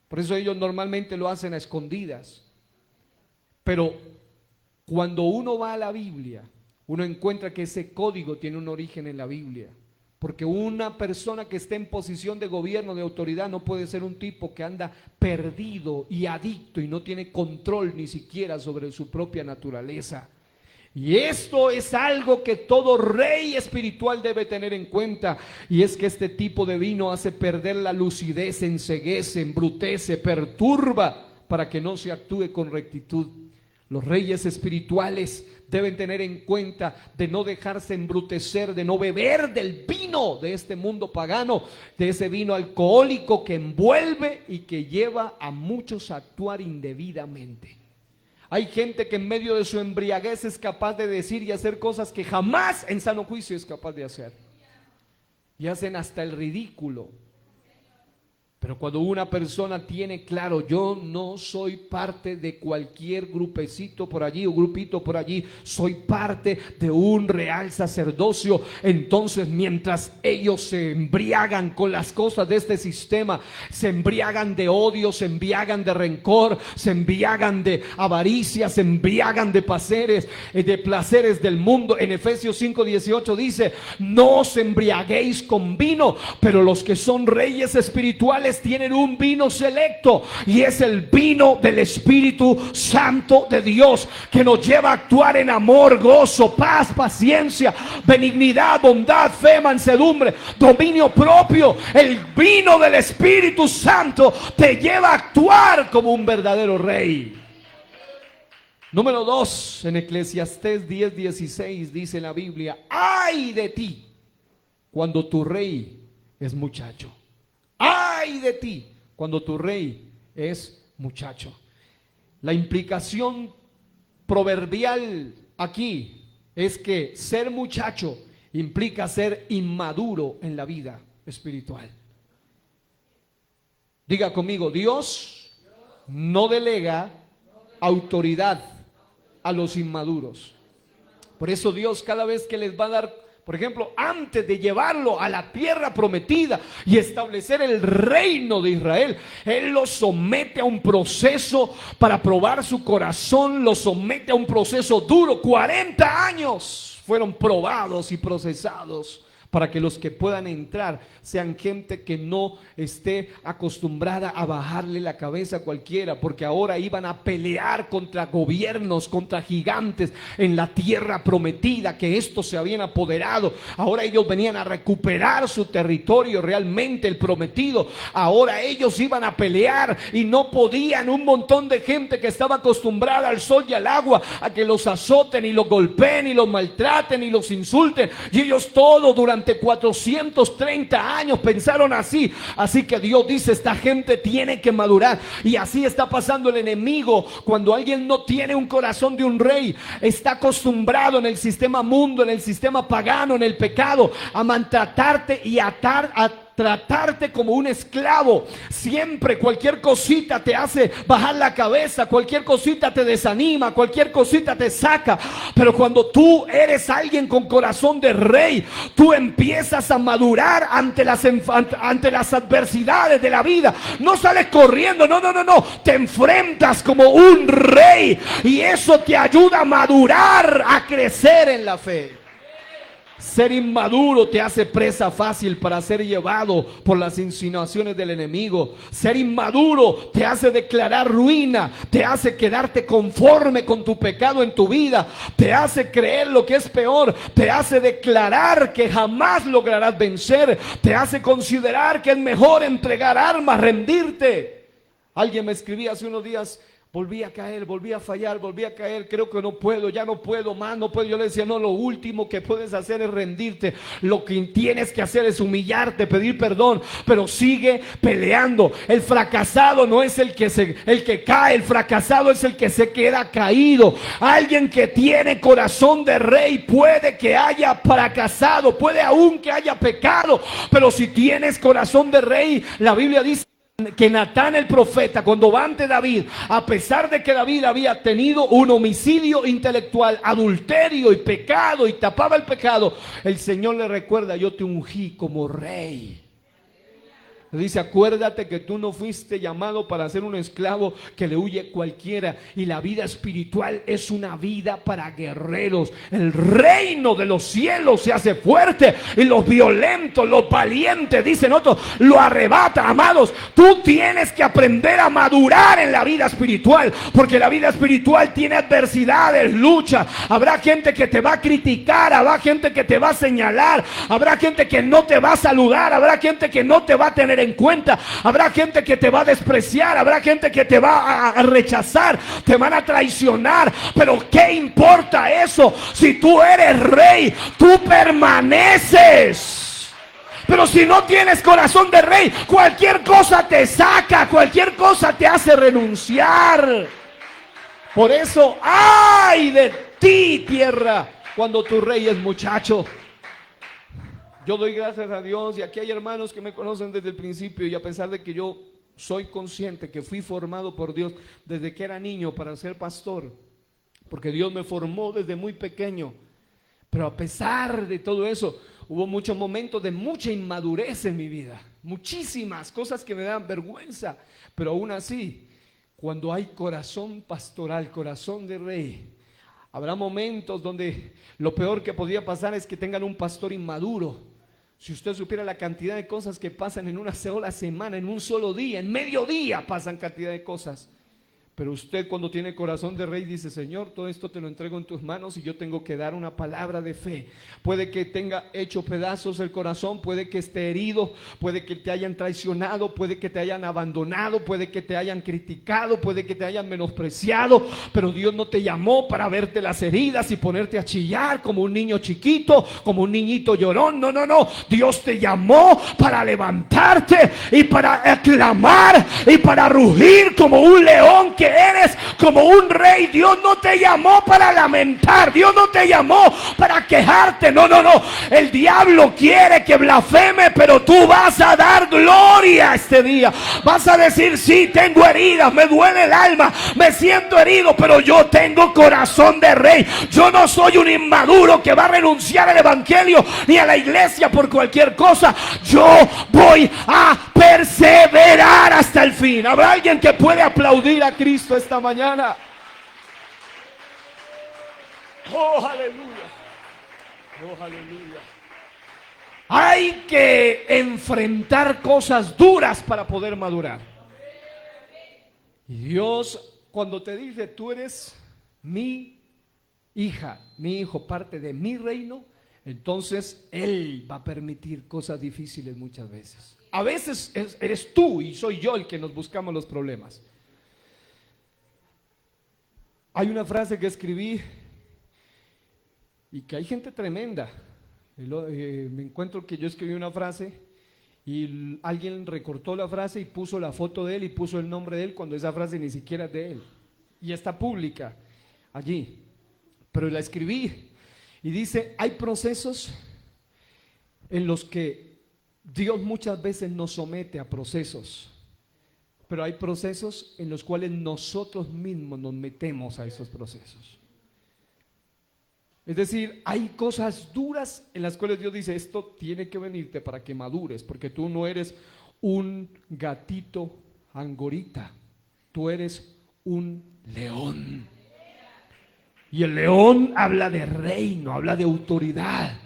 Por eso ellos normalmente lo hacen a escondidas. Pero cuando uno va a la Biblia, uno encuentra que ese código tiene un origen en la Biblia. Porque una persona que esté en posición de gobierno, de autoridad, no puede ser un tipo que anda perdido y adicto y no tiene control ni siquiera sobre su propia naturaleza. Y esto es algo que todo rey espiritual debe tener en cuenta, y es que este tipo de vino hace perder la lucidez, enceguece, embrutece, perturba, para que no se actúe con rectitud. Los reyes espirituales deben tener en cuenta de no dejarse embrutecer, de no beber del vino de este mundo pagano, de ese vino alcohólico que envuelve y que lleva a muchos a actuar indebidamente. Hay gente que en medio de su embriaguez es capaz de decir y hacer cosas que jamás en sano juicio es capaz de hacer. Y hacen hasta el ridículo. Pero cuando una persona tiene claro, yo no soy parte de cualquier grupecito por allí o grupito por allí, soy parte de un real sacerdocio, entonces mientras ellos se embriagan con las cosas de este sistema, se embriagan de odio, se embriagan de rencor, se embriagan de avaricia, se embriagan de placeres del mundo. En Efesios 5:18 dice, no os embriaguéis con vino, pero los que son reyes espirituales tienen un vino selecto, y es el vino del Espíritu Santo de Dios, que nos lleva a actuar en amor, gozo, paz, paciencia, benignidad, bondad, fe, mansedumbre, dominio propio. El vino del Espíritu Santo te lleva a actuar como un verdadero rey. Número 2, en Eclesiastés 10:16 dice la Biblia, ay de ti cuando tu rey es muchacho. ¡Ay de ti cuando tu rey es muchacho! La implicación proverbial aquí es que ser muchacho implica ser inmaduro en la vida espiritual. Diga conmigo, Dios no delega autoridad a los inmaduros. Por eso Dios, cada vez que les va a dar, por ejemplo, antes de llevarlo a la tierra prometida y establecer el reino de Israel, Él los somete a un proceso para probar su corazón, los somete a un proceso duro. 40 años fueron probados y procesados para que los que puedan entrar sean gente que no esté acostumbrada a bajarle la cabeza a cualquiera, porque ahora iban a pelear contra gobiernos, contra gigantes en la tierra prometida, que estos se habían apoderado. Ahora ellos venían a recuperar su territorio, realmente el prometido. Ahora ellos iban a pelear y no podían, un montón de gente que estaba acostumbrada al sol y al agua, a que los azoten y los golpeen y los maltraten y los insulten, y ellos todo durante 430 años pensaron así. Así que Dios dice, esta gente tiene que madurar. Y así está pasando el enemigo. Cuando alguien no tiene un corazón de un rey, está acostumbrado en el sistema mundo, en el sistema pagano, en el pecado, a maltratarte y a tratarte como un esclavo. Siempre cualquier cosita te hace bajar la cabeza, cualquier cosita te desanima, cualquier cosita te saca. Pero cuando tú eres alguien con corazón de rey, tú empiezas a madurar ante las adversidades de la vida. No sales corriendo, no, te enfrentas como un rey, y eso te ayuda a madurar, a crecer en la fe. Ser inmaduro te hace presa fácil para ser llevado por las insinuaciones del enemigo. Ser inmaduro te hace declarar ruina, te hace quedarte conforme con tu pecado en tu vida, te hace creer lo que es peor, te hace declarar que jamás lograrás vencer, te hace considerar que es mejor entregar armas, rendirte. Alguien me escribía hace unos días: volví a caer, volví a fallar, volví a caer, creo que no puedo, ya no puedo más, no puedo. Yo le decía, no, lo último que puedes hacer es rendirte. Lo que tienes que hacer es humillarte, pedir perdón, pero sigue peleando. El fracasado no es el que cae, el fracasado es el que se queda caído. Alguien que tiene corazón de rey puede que haya fracasado, puede aún que haya pecado, pero si tienes corazón de rey, la Biblia dice que Natán el profeta, cuando va ante David, a pesar de que David había tenido un homicidio intelectual, adulterio y pecado, y tapaba el pecado, el Señor le recuerda: yo te ungí como rey. Le dice: acuérdate que tú no fuiste llamado para ser un esclavo que le huye cualquiera. Y la vida espiritual es una vida para guerreros. El reino de los cielos se hace fuerte, y los violentos, los valientes, dicen otros, lo arrebata. Amados, tú tienes que aprender a madurar en la vida espiritual, porque la vida espiritual tiene adversidades, luchas. Habrá gente que te va a criticar, habrá gente que te va a señalar, habrá gente que no te va a saludar, habrá gente que no te va a tener en cuenta, habrá gente que te va a despreciar, habrá gente que te va a rechazar, te van a traicionar. Pero ¿qué importa eso? Si tú eres rey, tú permaneces. Pero si no tienes corazón de rey, cualquier cosa te saca, cualquier cosa te hace renunciar. Por eso, ¡ay de ti, tierra, cuando tu rey es muchacho! Yo doy gracias a Dios, y aquí hay hermanos que me conocen desde el principio, y a pesar de que yo soy consciente que fui formado por Dios desde que era niño para ser pastor, porque Dios me formó desde muy pequeño, pero a pesar de todo eso, hubo muchos momentos de mucha inmadurez en mi vida, muchísimas cosas que me dan vergüenza, pero aún así, cuando hay corazón pastoral, corazón de rey, habrá momentos donde lo peor que podría pasar es que tengan un pastor inmaduro. Si usted supiera la cantidad de cosas que pasan en una sola semana, en un solo día, en medio día pasan cantidad de cosas. Pero usted, cuando tiene corazón de rey, dice: Señor, todo esto te lo entrego en tus manos, y yo tengo que dar una palabra de fe. Puede que tenga hecho pedazos el corazón, puede que esté herido, puede que te hayan traicionado, puede que te hayan abandonado, puede que te hayan criticado, puede que te hayan menospreciado, pero Dios no te llamó para verte las heridas y ponerte a chillar como un niño chiquito, como un niñito llorón. No, Dios te llamó para levantarte y para aclamar y para rugir como un león que que eres como un rey. Dios no te llamó para lamentar, Dios no te llamó para quejarte, no. El diablo quiere que blasfeme, pero tú vas a dar gloria este día. Vas a decir: sí, tengo heridas, me duele el alma, me siento herido, pero yo tengo corazón de rey. Yo no soy un inmaduro que va a renunciar al evangelio ni a la iglesia por cualquier cosa. Yo voy a perseverar hasta el fin. ¿Habrá alguien que puede aplaudir a Cristo esta mañana? Oh, aleluya. Oh, aleluya. Hay que enfrentar cosas duras para poder madurar. Y Dios, cuando te dice: tú eres mi hija, mi hijo, parte de mi reino, entonces Él va a permitir cosas difíciles muchas veces. A veces eres tú y soy yo el que nos buscamos los problemas. Hay una frase que escribí y que hay gente tremenda. Me encuentro que yo escribí una frase y alguien recortó la frase y puso la foto de él y puso el nombre de él, cuando esa frase ni siquiera es de él y está pública allí. Pero la escribí y dice: hay procesos en los que Dios muchas veces nos somete a procesos, pero hay procesos en los cuales nosotros mismos nos metemos a esos procesos. Es decir, hay cosas duras en las cuales Dios dice: esto tiene que venirte para que madures, porque tú no eres un gatito angorita, tú eres un león. Y el león habla de reino, habla de autoridad.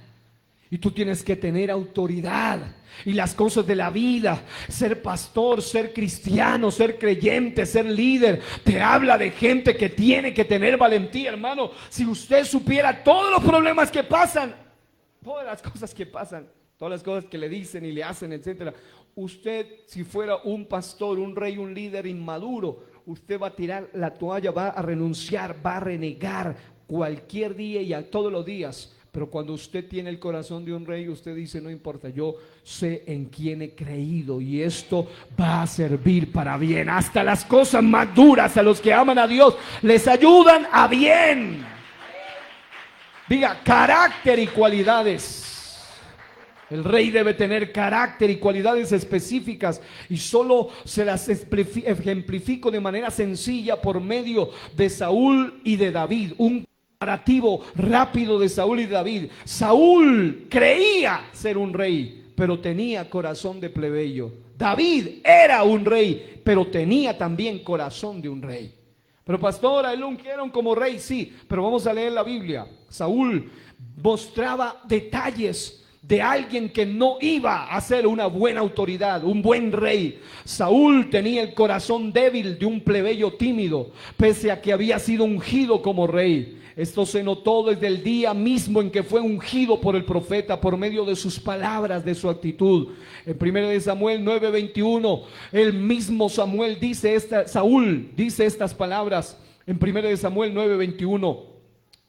Y tú tienes que tener autoridad. Y las cosas de la vida, ser pastor, ser cristiano, ser creyente, ser líder, te habla de gente que tiene que tener valentía, hermano. Si usted supiera todos los problemas que pasan, todas las cosas que pasan, todas las cosas que le dicen y le hacen, etcétera, usted, si fuera un pastor, un rey, un líder inmaduro, usted va a tirar la toalla, va a renunciar, va a renegar cualquier día y a todos los días. Pero cuando usted tiene el corazón de un rey, usted dice: no importa, yo sé en quién he creído y esto va a servir para bien. Hasta las cosas más duras, a los que aman a Dios, les ayudan a bien. Diga: carácter y cualidades. El rey debe tener carácter y cualidades específicas, y solo se las ejemplifico de manera sencilla por medio de Saúl y de David. Un comparativo rápido de Saúl y David. Saúl creía ser un rey, pero tenía corazón de plebeyo. David era un rey, pero tenía también corazón de un rey. Pero pastor, a él lo ungieron como rey, sí, pero vamos a leer la Biblia. Saúl mostraba detalles de alguien que no iba a ser una buena autoridad, un buen rey. Saúl tenía el corazón débil de un plebeyo tímido, pese a que había sido ungido como rey. Esto se notó desde el día mismo en que fue ungido por el profeta, por medio de sus palabras, de su actitud. En 1 Samuel 9:21, el mismo Samuel dice Saúl dice estas palabras en 1 Samuel 9:21.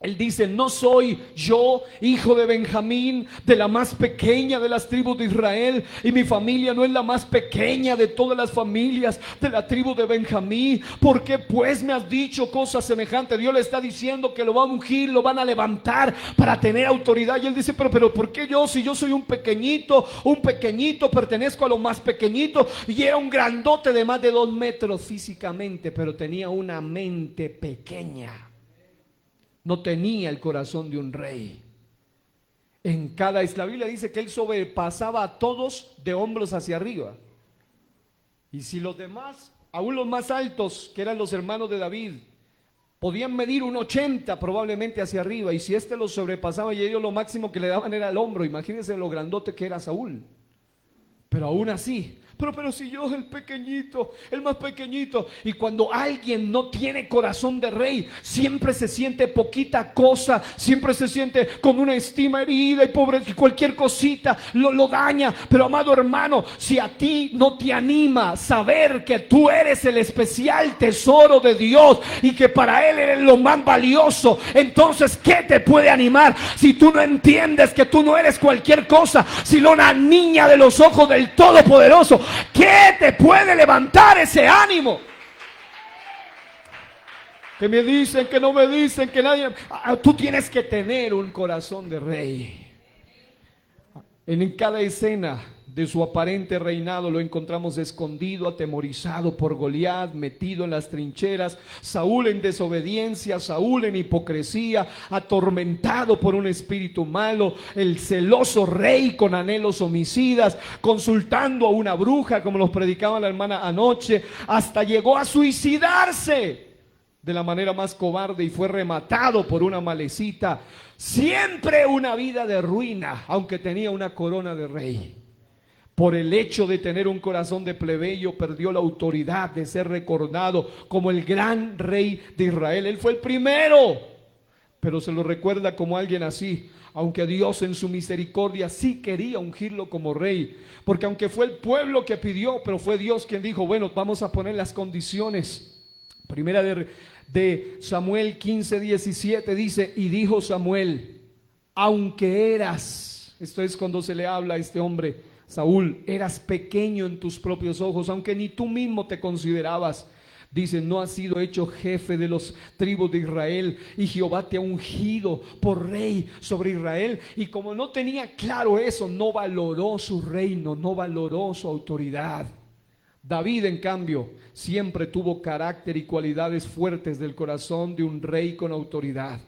Él dice: no soy yo hijo de Benjamín, de la más pequeña de las tribus de Israel, y mi familia no es la más pequeña de todas las familias de la tribu de Benjamín. ¿Por qué pues me has dicho cosas semejantes? Dios le está diciendo que lo van a ungir, lo van a levantar para tener autoridad. Y él dice: pero ¿por qué yo? Si yo soy un pequeñito, pertenezco a lo más pequeñito. Y era un grandote de más de 2 metros físicamente, pero tenía una mente pequeña. No tenía el corazón de un rey. La Biblia dice que él sobrepasaba a todos de hombros hacia arriba. Y si los demás, aún los más altos, que eran los hermanos de David, podían medir 1,80 probablemente hacia arriba, y si este los sobrepasaba y ellos lo máximo que le daban era el hombro, imagínense lo grandote que era Saúl. Pero aún así, pero si yo, el pequeñito, el más pequeñito. Y cuando alguien no tiene corazón de rey, siempre se siente poquita cosa, siempre se siente con una estima herida, y pobre, y cualquier cosita lo daña. Pero amado hermano, si a ti no te anima saber que tú eres el especial tesoro de Dios y que para Él eres lo más valioso, entonces ¿qué te puede animar? Si tú no entiendes que tú no eres cualquier cosa, sino una niña de los ojos del Todopoderoso, ¿qué te puede levantar ese ánimo? que me dicen, que no me dicen, que nadie... Tú tienes que tener un corazón de rey. En cada escena de su aparente reinado lo encontramos escondido, atemorizado por Goliat, metido en las trincheras, Saúl en desobediencia, Saúl en hipocresía, atormentado por un espíritu malo, el celoso rey con anhelos homicidas, consultando a una bruja, como nos predicaba la hermana anoche, hasta llegó a suicidarse de la manera más cobarde y fue rematado por una malecita. Siempre una vida de ruina, aunque tenía una corona de rey. Por el hecho de tener un corazón de plebeyo, perdió la autoridad de ser recordado como el gran rey de Israel. Él fue el primero, pero se lo recuerda como alguien así, aunque Dios en su misericordia sí quería ungirlo como rey, porque aunque fue el pueblo que pidió, pero fue Dios quien dijo, bueno, vamos a poner las condiciones. Primera de Samuel 15:17 dice, y dijo Samuel, aunque eras, esto es cuando se le habla a este hombre, Saúl, eras pequeño en tus propios ojos, aunque ni tú mismo te considerabas. Dice, no has sido hecho jefe de los tribus de Israel y Jehová te ha ungido por rey sobre Israel. Y como no tenía claro eso, no valoró su reino, no valoró su autoridad. David, en cambio, siempre tuvo carácter y cualidades fuertes del corazón de un rey con autoridad.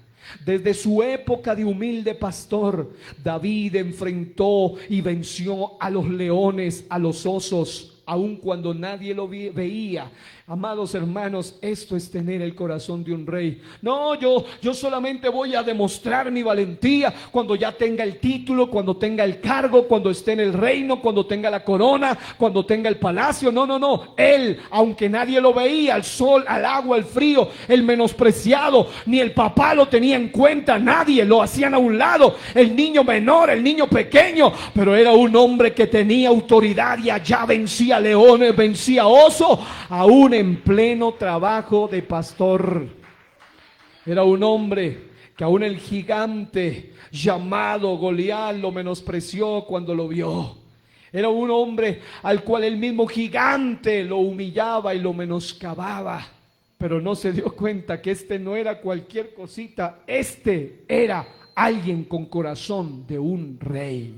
Desde su época de humilde pastor, David enfrentó y venció a los leones, a los osos, aun cuando nadie lo veía. Amados hermanos, esto es tener el corazón de un rey. No, yo solamente voy a demostrar mi valentía cuando ya tenga el título, cuando tenga el cargo, cuando esté en el reino, cuando tenga la corona, cuando tenga el palacio. No. Él, aunque nadie lo veía, al sol, al agua, al frío, el menospreciado, ni el papá lo tenía en cuenta, nadie, lo hacían a un lado, el niño menor, el niño pequeño, pero era un hombre que tenía autoridad y allá vencía leones, vencía oso, aún en pleno trabajo de pastor. Era un hombre que aún el gigante llamado Goliat lo menospreció cuando lo vio. Era un hombre al cual el mismo gigante lo humillaba y lo menoscababa, pero no se dio cuenta que este no era cualquier cosita, este era alguien con corazón de un rey.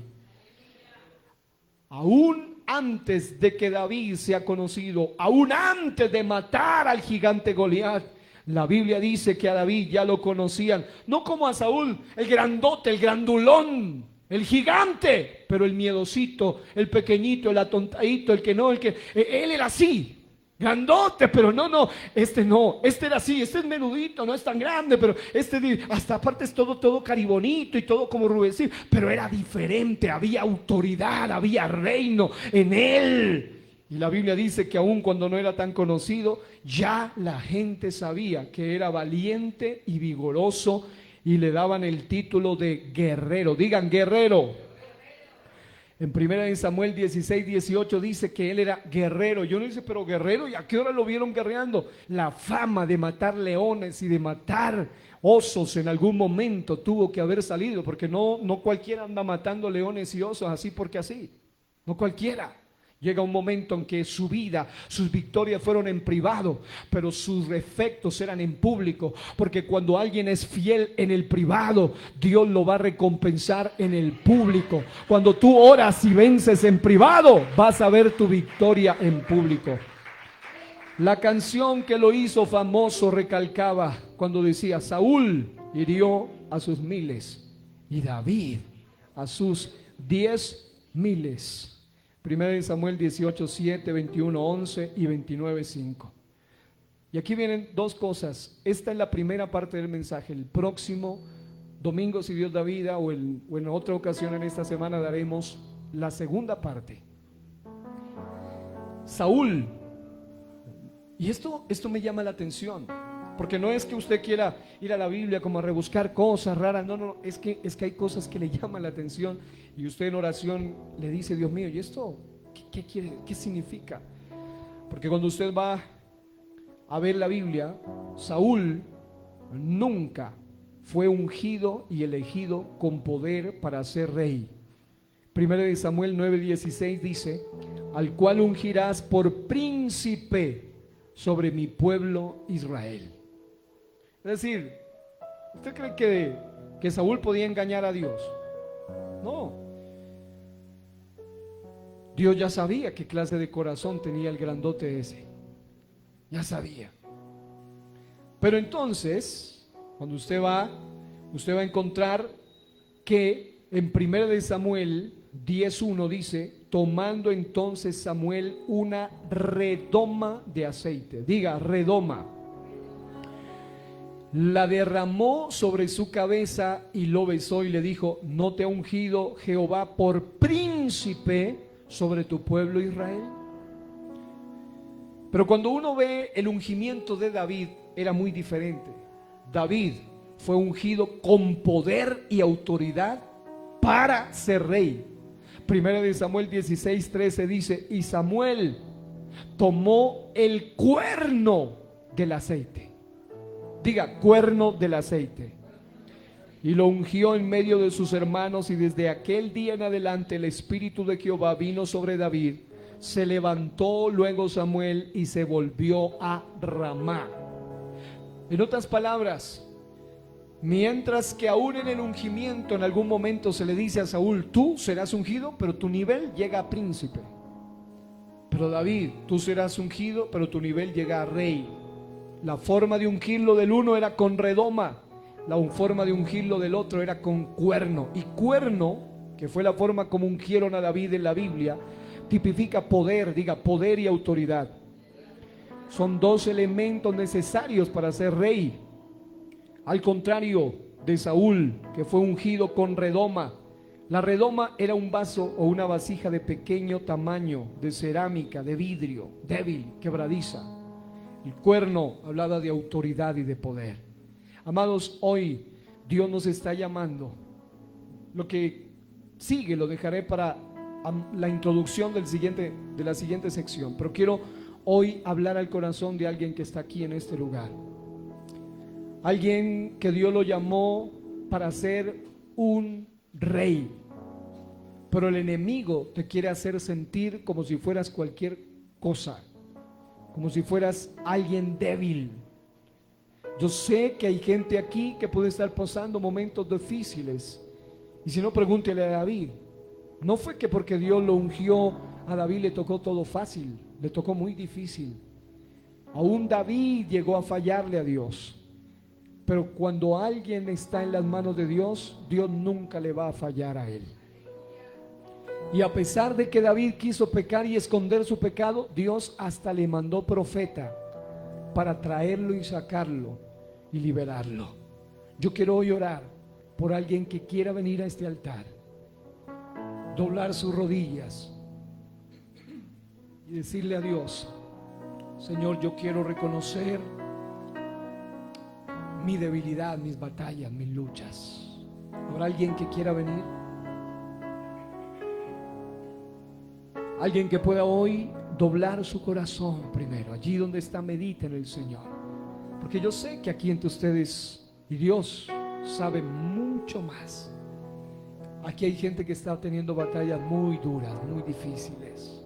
Aún antes de que David sea conocido, aún antes de matar al gigante Goliat, la Biblia dice que a David ya lo conocían, no como a Saúl, el grandote, el grandulón, el gigante, pero el miedosito, el pequeñito, el atontadito, él era así, grandote, pero no, este era así, este es menudito, no es tan grande, pero hasta aparte es todo caribonito y todo como rubecito, pero era diferente, había autoridad, había reino en él. Y la Biblia dice que aun cuando no era tan conocido, ya la gente sabía que era valiente y vigoroso y le daban el título de guerrero. Digan guerrero. En 1 Samuel 16:18 dice que él era guerrero. Yo no dice, pero guerrero, ¿y a qué hora lo vieron guerreando? La fama de matar leones y de matar osos en algún momento tuvo que haber salido, porque no cualquiera anda matando leones y osos así porque así. No cualquiera. Llega un momento en que su vida, sus victorias fueron en privado, pero sus efectos eran en público, porque cuando alguien es fiel en el privado, Dios lo va a recompensar en el público. Cuando tú oras y vences en privado, vas a ver tu victoria en público. La canción que lo hizo famoso recalcaba cuando decía: Saúl hirió a sus miles y David a sus 10,000. 1 Samuel 18:7, 21:11 y 29:5. Y aquí vienen dos cosas. Esta es la primera parte del mensaje. El próximo domingo, si Dios da vida, o en otra ocasión en esta semana, daremos la segunda parte. Saúl. Y esto me llama la atención, porque no es que usted quiera ir a la Biblia como a rebuscar cosas raras, no, es que hay cosas que le llaman la atención y usted en oración le dice: Dios mío, ¿y esto qué quiere? ¿Qué significa? Porque cuando usted va a ver la Biblia, Saúl nunca fue ungido y elegido con poder para ser rey. 1 Samuel 9:16 dice: al cual ungirás por príncipe sobre mi pueblo Israel. Es decir, ¿usted cree que Saúl podía engañar a Dios? No. Dios ya sabía qué clase de corazón tenía el grandote ese. Ya sabía. Pero entonces, cuando usted va a encontrar que en 1 de Samuel 10:1 dice: tomando entonces Samuel una redoma de aceite. Diga, redoma. La derramó sobre su cabeza y lo besó y le dijo: ¿no te ha ungido Jehová por príncipe sobre tu pueblo Israel? Pero cuando uno ve el ungimiento de David, era muy diferente. David fue ungido con poder y autoridad para ser rey. 1 de Samuel 16:13 dice: y Samuel tomó el cuerno del aceite. Diga, cuerno del aceite. Y lo ungió en medio de sus hermanos, y desde aquel día en adelante el Espíritu de Jehová vino sobre David. Se levantó luego Samuel y se volvió a Ramá. En otras palabras, mientras que aún en el ungimiento en algún momento se le dice a Saúl: tú serás ungido, pero tu nivel llega a príncipe. Pero David: tú serás ungido, pero tu nivel llega a rey. La forma de ungirlo del uno era con redoma, la forma de ungirlo del otro era con cuerno. Y cuerno, que fue la forma como ungieron a David en la Biblia, tipifica poder. Diga, poder y autoridad. Son dos elementos necesarios para ser rey. Al contrario de Saúl, que fue ungido con redoma. La redoma era un vaso o una vasija de pequeño tamaño, de cerámica, de vidrio, débil, quebradiza. El cuerno hablaba de autoridad y de poder. Amados, hoy Dios nos está llamando. Lo que sigue lo dejaré para la introducción de la siguiente sección. Pero quiero hoy hablar al corazón de alguien que está aquí en este lugar. Alguien que Dios lo llamó para ser un rey. Pero el enemigo te quiere hacer sentir como si fueras cualquier cosa, como si fueras alguien débil. Yo sé que hay gente aquí que puede estar pasando momentos difíciles. Y si no, pregúntele a David. No fue que porque Dios lo ungió a David le tocó todo fácil, le tocó muy difícil. Aún David llegó a fallarle a Dios. Pero cuando alguien está en las manos de Dios, Dios nunca le va a fallar a él. Y a pesar de que David quiso pecar y esconder su pecado, Dios hasta le mandó profeta para traerlo y sacarlo y liberarlo. Yo quiero hoy orar por alguien que quiera venir a este altar, doblar sus rodillas y decirle a Dios: Señor, yo quiero reconocer mi debilidad, mis batallas, mis luchas. ¿Habrá alguien que quiera venir? Alguien que pueda hoy doblar su corazón primero, allí donde está, medita en el Señor. Porque yo sé que aquí entre ustedes y Dios sabe mucho más. Aquí hay gente que está teniendo batallas muy duras, muy difíciles.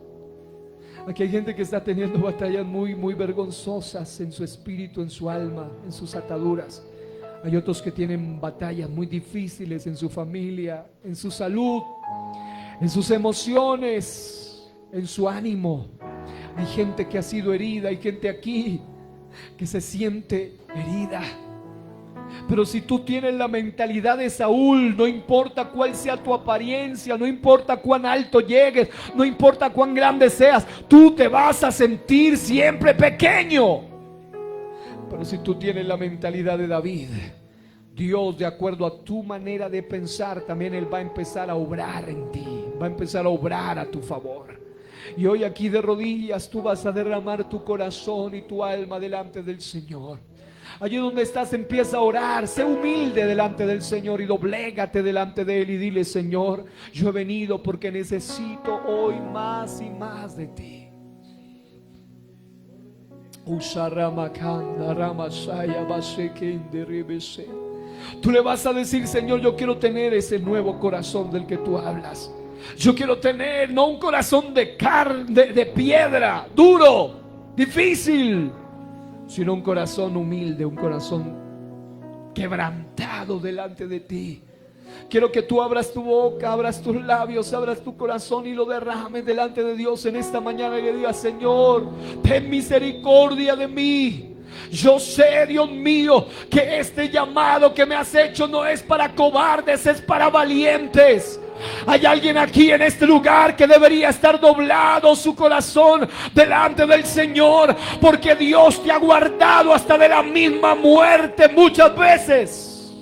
Aquí hay gente que está teniendo batallas muy vergonzosas en su espíritu, en su alma, en sus ataduras. Hay otros que tienen batallas muy difíciles en su familia, en su salud, en sus emociones, en su ánimo. Hay gente que ha sido herida, hay gente aquí que se siente herida. Pero si tú tienes la mentalidad de Saúl, no importa cuál sea tu apariencia, no importa cuán alto llegues, no importa cuán grande seas, tú te vas a sentir siempre pequeño. Pero si tú tienes la mentalidad de David, Dios, de acuerdo a tu manera de pensar, también Él va a empezar a obrar en ti, va a empezar a obrar a tu favor. Y hoy aquí de rodillas tú vas a derramar tu corazón y tu alma delante del Señor. Allí donde estás, empieza a orar, sé humilde delante del Señor y doblégate delante de Él y dile: Señor, yo he venido porque necesito hoy más y más de ti. Tú le vas a decir: Señor, yo quiero tener ese nuevo corazón del que tú hablas. Yo quiero tener no un corazón de carne, de piedra, duro, difícil, sino un corazón humilde, un corazón quebrantado delante de ti. Quiero que tú abras tu boca, abras tus labios, abras tu corazón y lo derrames delante de Dios en esta mañana y le digas: Señor, ten misericordia de mí. Yo sé, Dios mío, que este llamado que me has hecho no es para cobardes, es para valientes. Hay alguien aquí en este lugar que debería estar doblado su corazón delante del Señor, porque Dios te ha guardado hasta de la misma muerte muchas veces.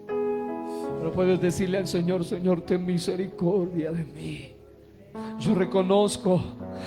Pero puedes decirle al Señor: Señor, ten misericordia de mí. Yo reconozco,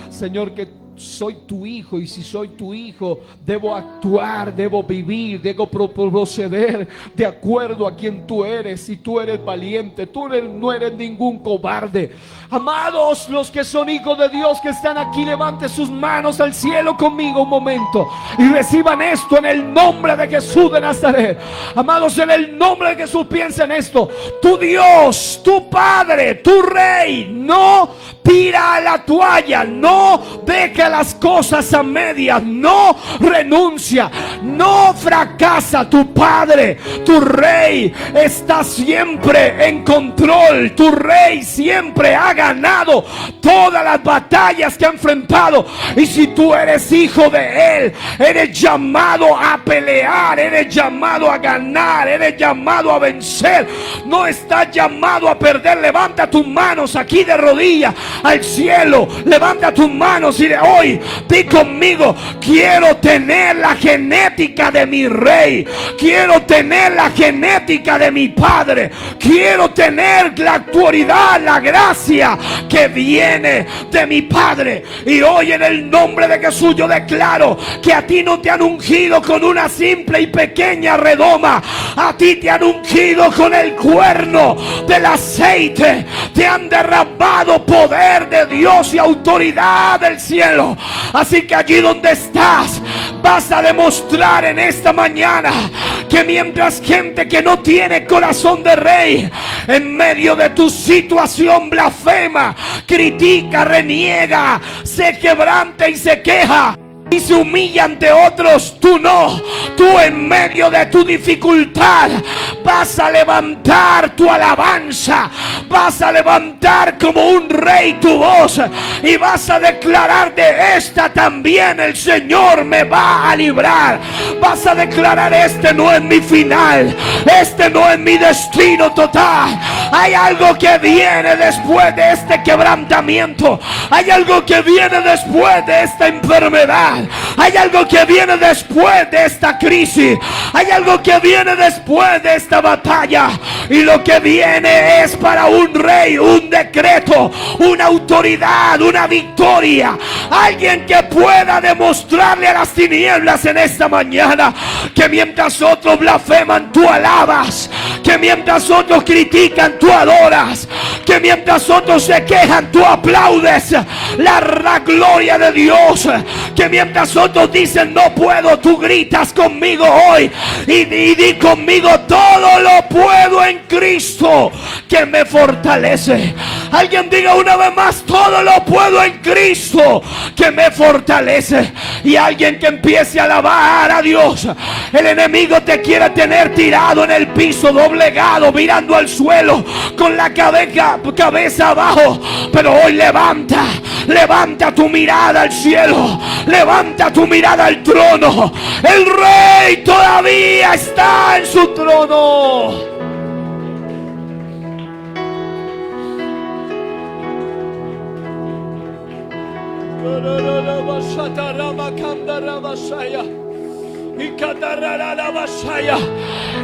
Señor, que soy tu hijo, y si soy tu hijo, debo actuar, debo vivir, debo proceder de acuerdo a quien tú eres. Y tú eres valiente, no eres ningún cobarde. Amados, los que son hijos de Dios que están aquí, levanten sus manos al cielo conmigo un momento y reciban esto en el nombre de Jesús de Nazaret. Amados, en el nombre de Jesús, piensen esto: tu Dios, tu Padre, tu Rey no tira la toalla, no deja las cosas a medias, no renuncia, no fracasa. Tu Padre, tu Rey está siempre en control. Tu Rey siempre ha ganado todas las batallas que ha enfrentado. Y si tú eres hijo de Él, eres llamado a pelear, eres llamado a ganar, eres llamado a vencer. No estás llamado a perder. Levanta tus manos aquí de rodillas al cielo, levanta tus manos y de hoy di conmigo: quiero tener la genética de mi Rey, quiero tener la genética de mi Padre, quiero tener la autoridad, la gracia que viene de mi Padre. Y hoy en el nombre de Jesús yo declaro que a ti no te han ungido con una simple y pequeña redoma, a ti te han ungido con el cuerno del aceite, te han derramado poder de Dios y autoridad del cielo. Así que allí donde estás, vas a demostrar en esta mañana que mientras gente que no tiene corazón de rey, en medio de tu situación blasfema, critica, reniega, se quebranta y se queja y se humilla ante otros, tú no. Tú en medio de tu dificultad vas a levantar tu alabanza, vas a levantar como un rey tu voz y vas a declarar: de esta también el Señor me va a librar. Vas a declarar: este no es mi final, este no es mi destino total. Hay algo que viene después de este quebrantamiento, hay algo que viene después de esta enfermedad, hay algo que viene después de esta crisis, hay algo que viene después de esta batalla. Y lo que viene es para un rey, un decreto, una autoridad, una victoria. Alguien que pueda demostrarle a las tinieblas en esta mañana que mientras otros blasfeman, tú alabas, que mientras otros critican, tú adoras, que mientras otros se quejan, tú aplaudes la gloria de Dios, que mientras otros dicen no puedo, tú gritas conmigo hoy y di conmigo: todo lo puedo en Cristo que me fortalece. Alguien diga una vez más: todo lo puedo en Cristo que me fortalece. Y alguien que empiece a alabar a Dios. El enemigo te quiere tener tirado en el piso, doblegado, mirando al suelo, con la cabeza abajo. Pero hoy levanta tu mirada al cielo, levanta tu mirada al trono. El Rey todavía está en su trono.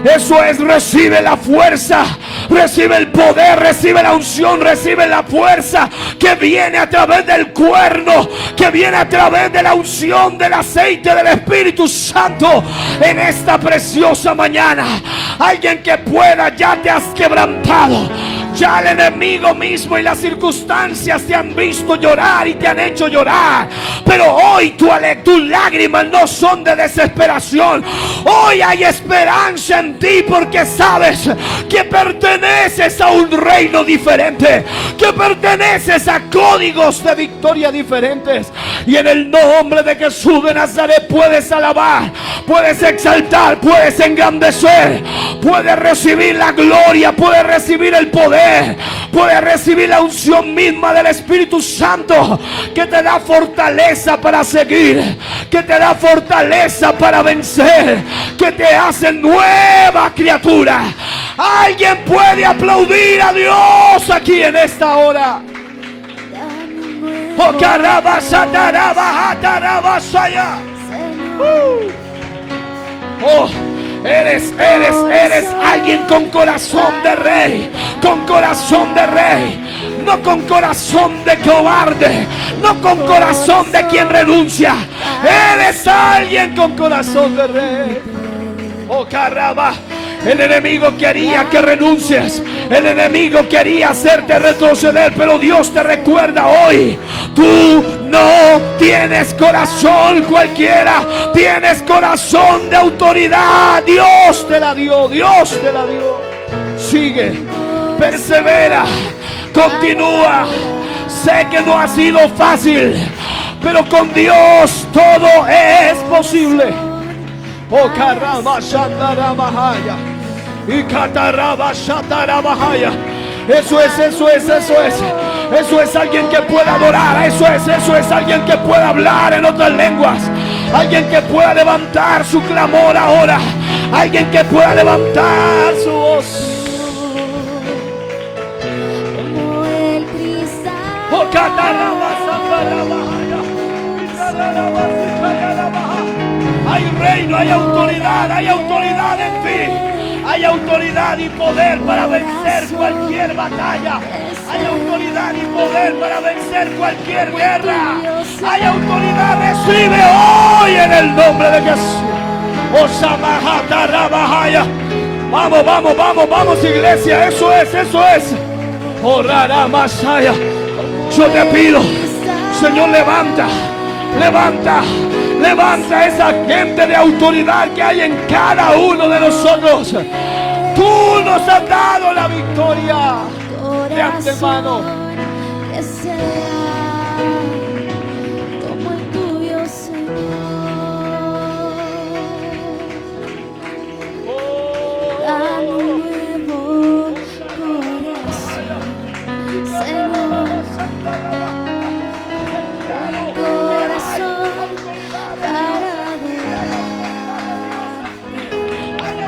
Eso es: recibe la fuerza, recibe el poder, recibe la unción, recibe la fuerza que viene a través del cuerno, que viene a través de la unción del aceite del Espíritu Santo en esta preciosa mañana. Alguien que pueda: ya te has quebrantado, ya el enemigo mismo y las circunstancias te han visto llorar y te han hecho llorar, pero hoy tus lágrimas no son de desesperación. Hoy hay esperanza en ti, porque sabes que perteneces a un reino diferente, que perteneces a códigos de victoria diferentes. Y en el nombre de Jesús de Nazaret puedes alabar, puedes exaltar, puedes engrandecer, puedes recibir la gloria, puedes recibir el poder, puedes recibir la unción misma del Espíritu Santo, que te da fortaleza para seguir, que te da fortaleza para vencer, que te hace nueva criatura. Alguien puede aplaudir a Dios aquí en esta hora. Oh, oh, eres alguien con corazón de rey, con corazón de rey, no con corazón de cobarde, no con corazón de quien renuncia. Eres alguien con corazón de rey. Oh, caramba. El enemigo quería que renuncies. El enemigo quería hacerte retroceder. Pero Dios te recuerda hoy: tú no tienes corazón cualquiera. Tienes corazón de autoridad. Dios te la dio. Dios te la dio. Sigue. Persevera. Continúa. Sé que no ha sido fácil, pero con Dios todo es posible. Oh, caramba, shatarabahaya. Y cataraba, shatarabahaya. Eso es. Eso es alguien que pueda adorar. Eso es alguien que pueda hablar en otras lenguas. Alguien que pueda levantar su clamor ahora. Alguien que pueda levantar su voz. Oh, cataraba, shatarabahaya. Hay reino, hay autoridad en ti. Hay autoridad y poder para vencer cualquier batalla. Hay autoridad y poder para vencer cualquier guerra. Hay autoridad, recibe hoy en el nombre de Jesús. Osamahata Rabahaya. Vamos, iglesia, eso es. Orara Masaya. Yo te pido, Señor, levanta esa gente de autoridad que hay en cada uno de nosotros. Tú nos has dado la victoria de antemano. Que sea como el tuyo, Señor. Dame un nuevo corazón, Señor.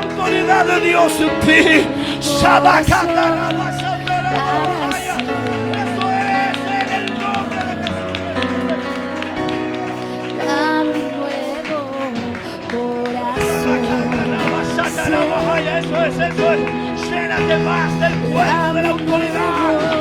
Autoridad de Dios en ti. Shabakata. Eso es en el nombre de Jesús. Dame un nuevo corazón. Eso es. Llénate más del cuerpo de la autoridad.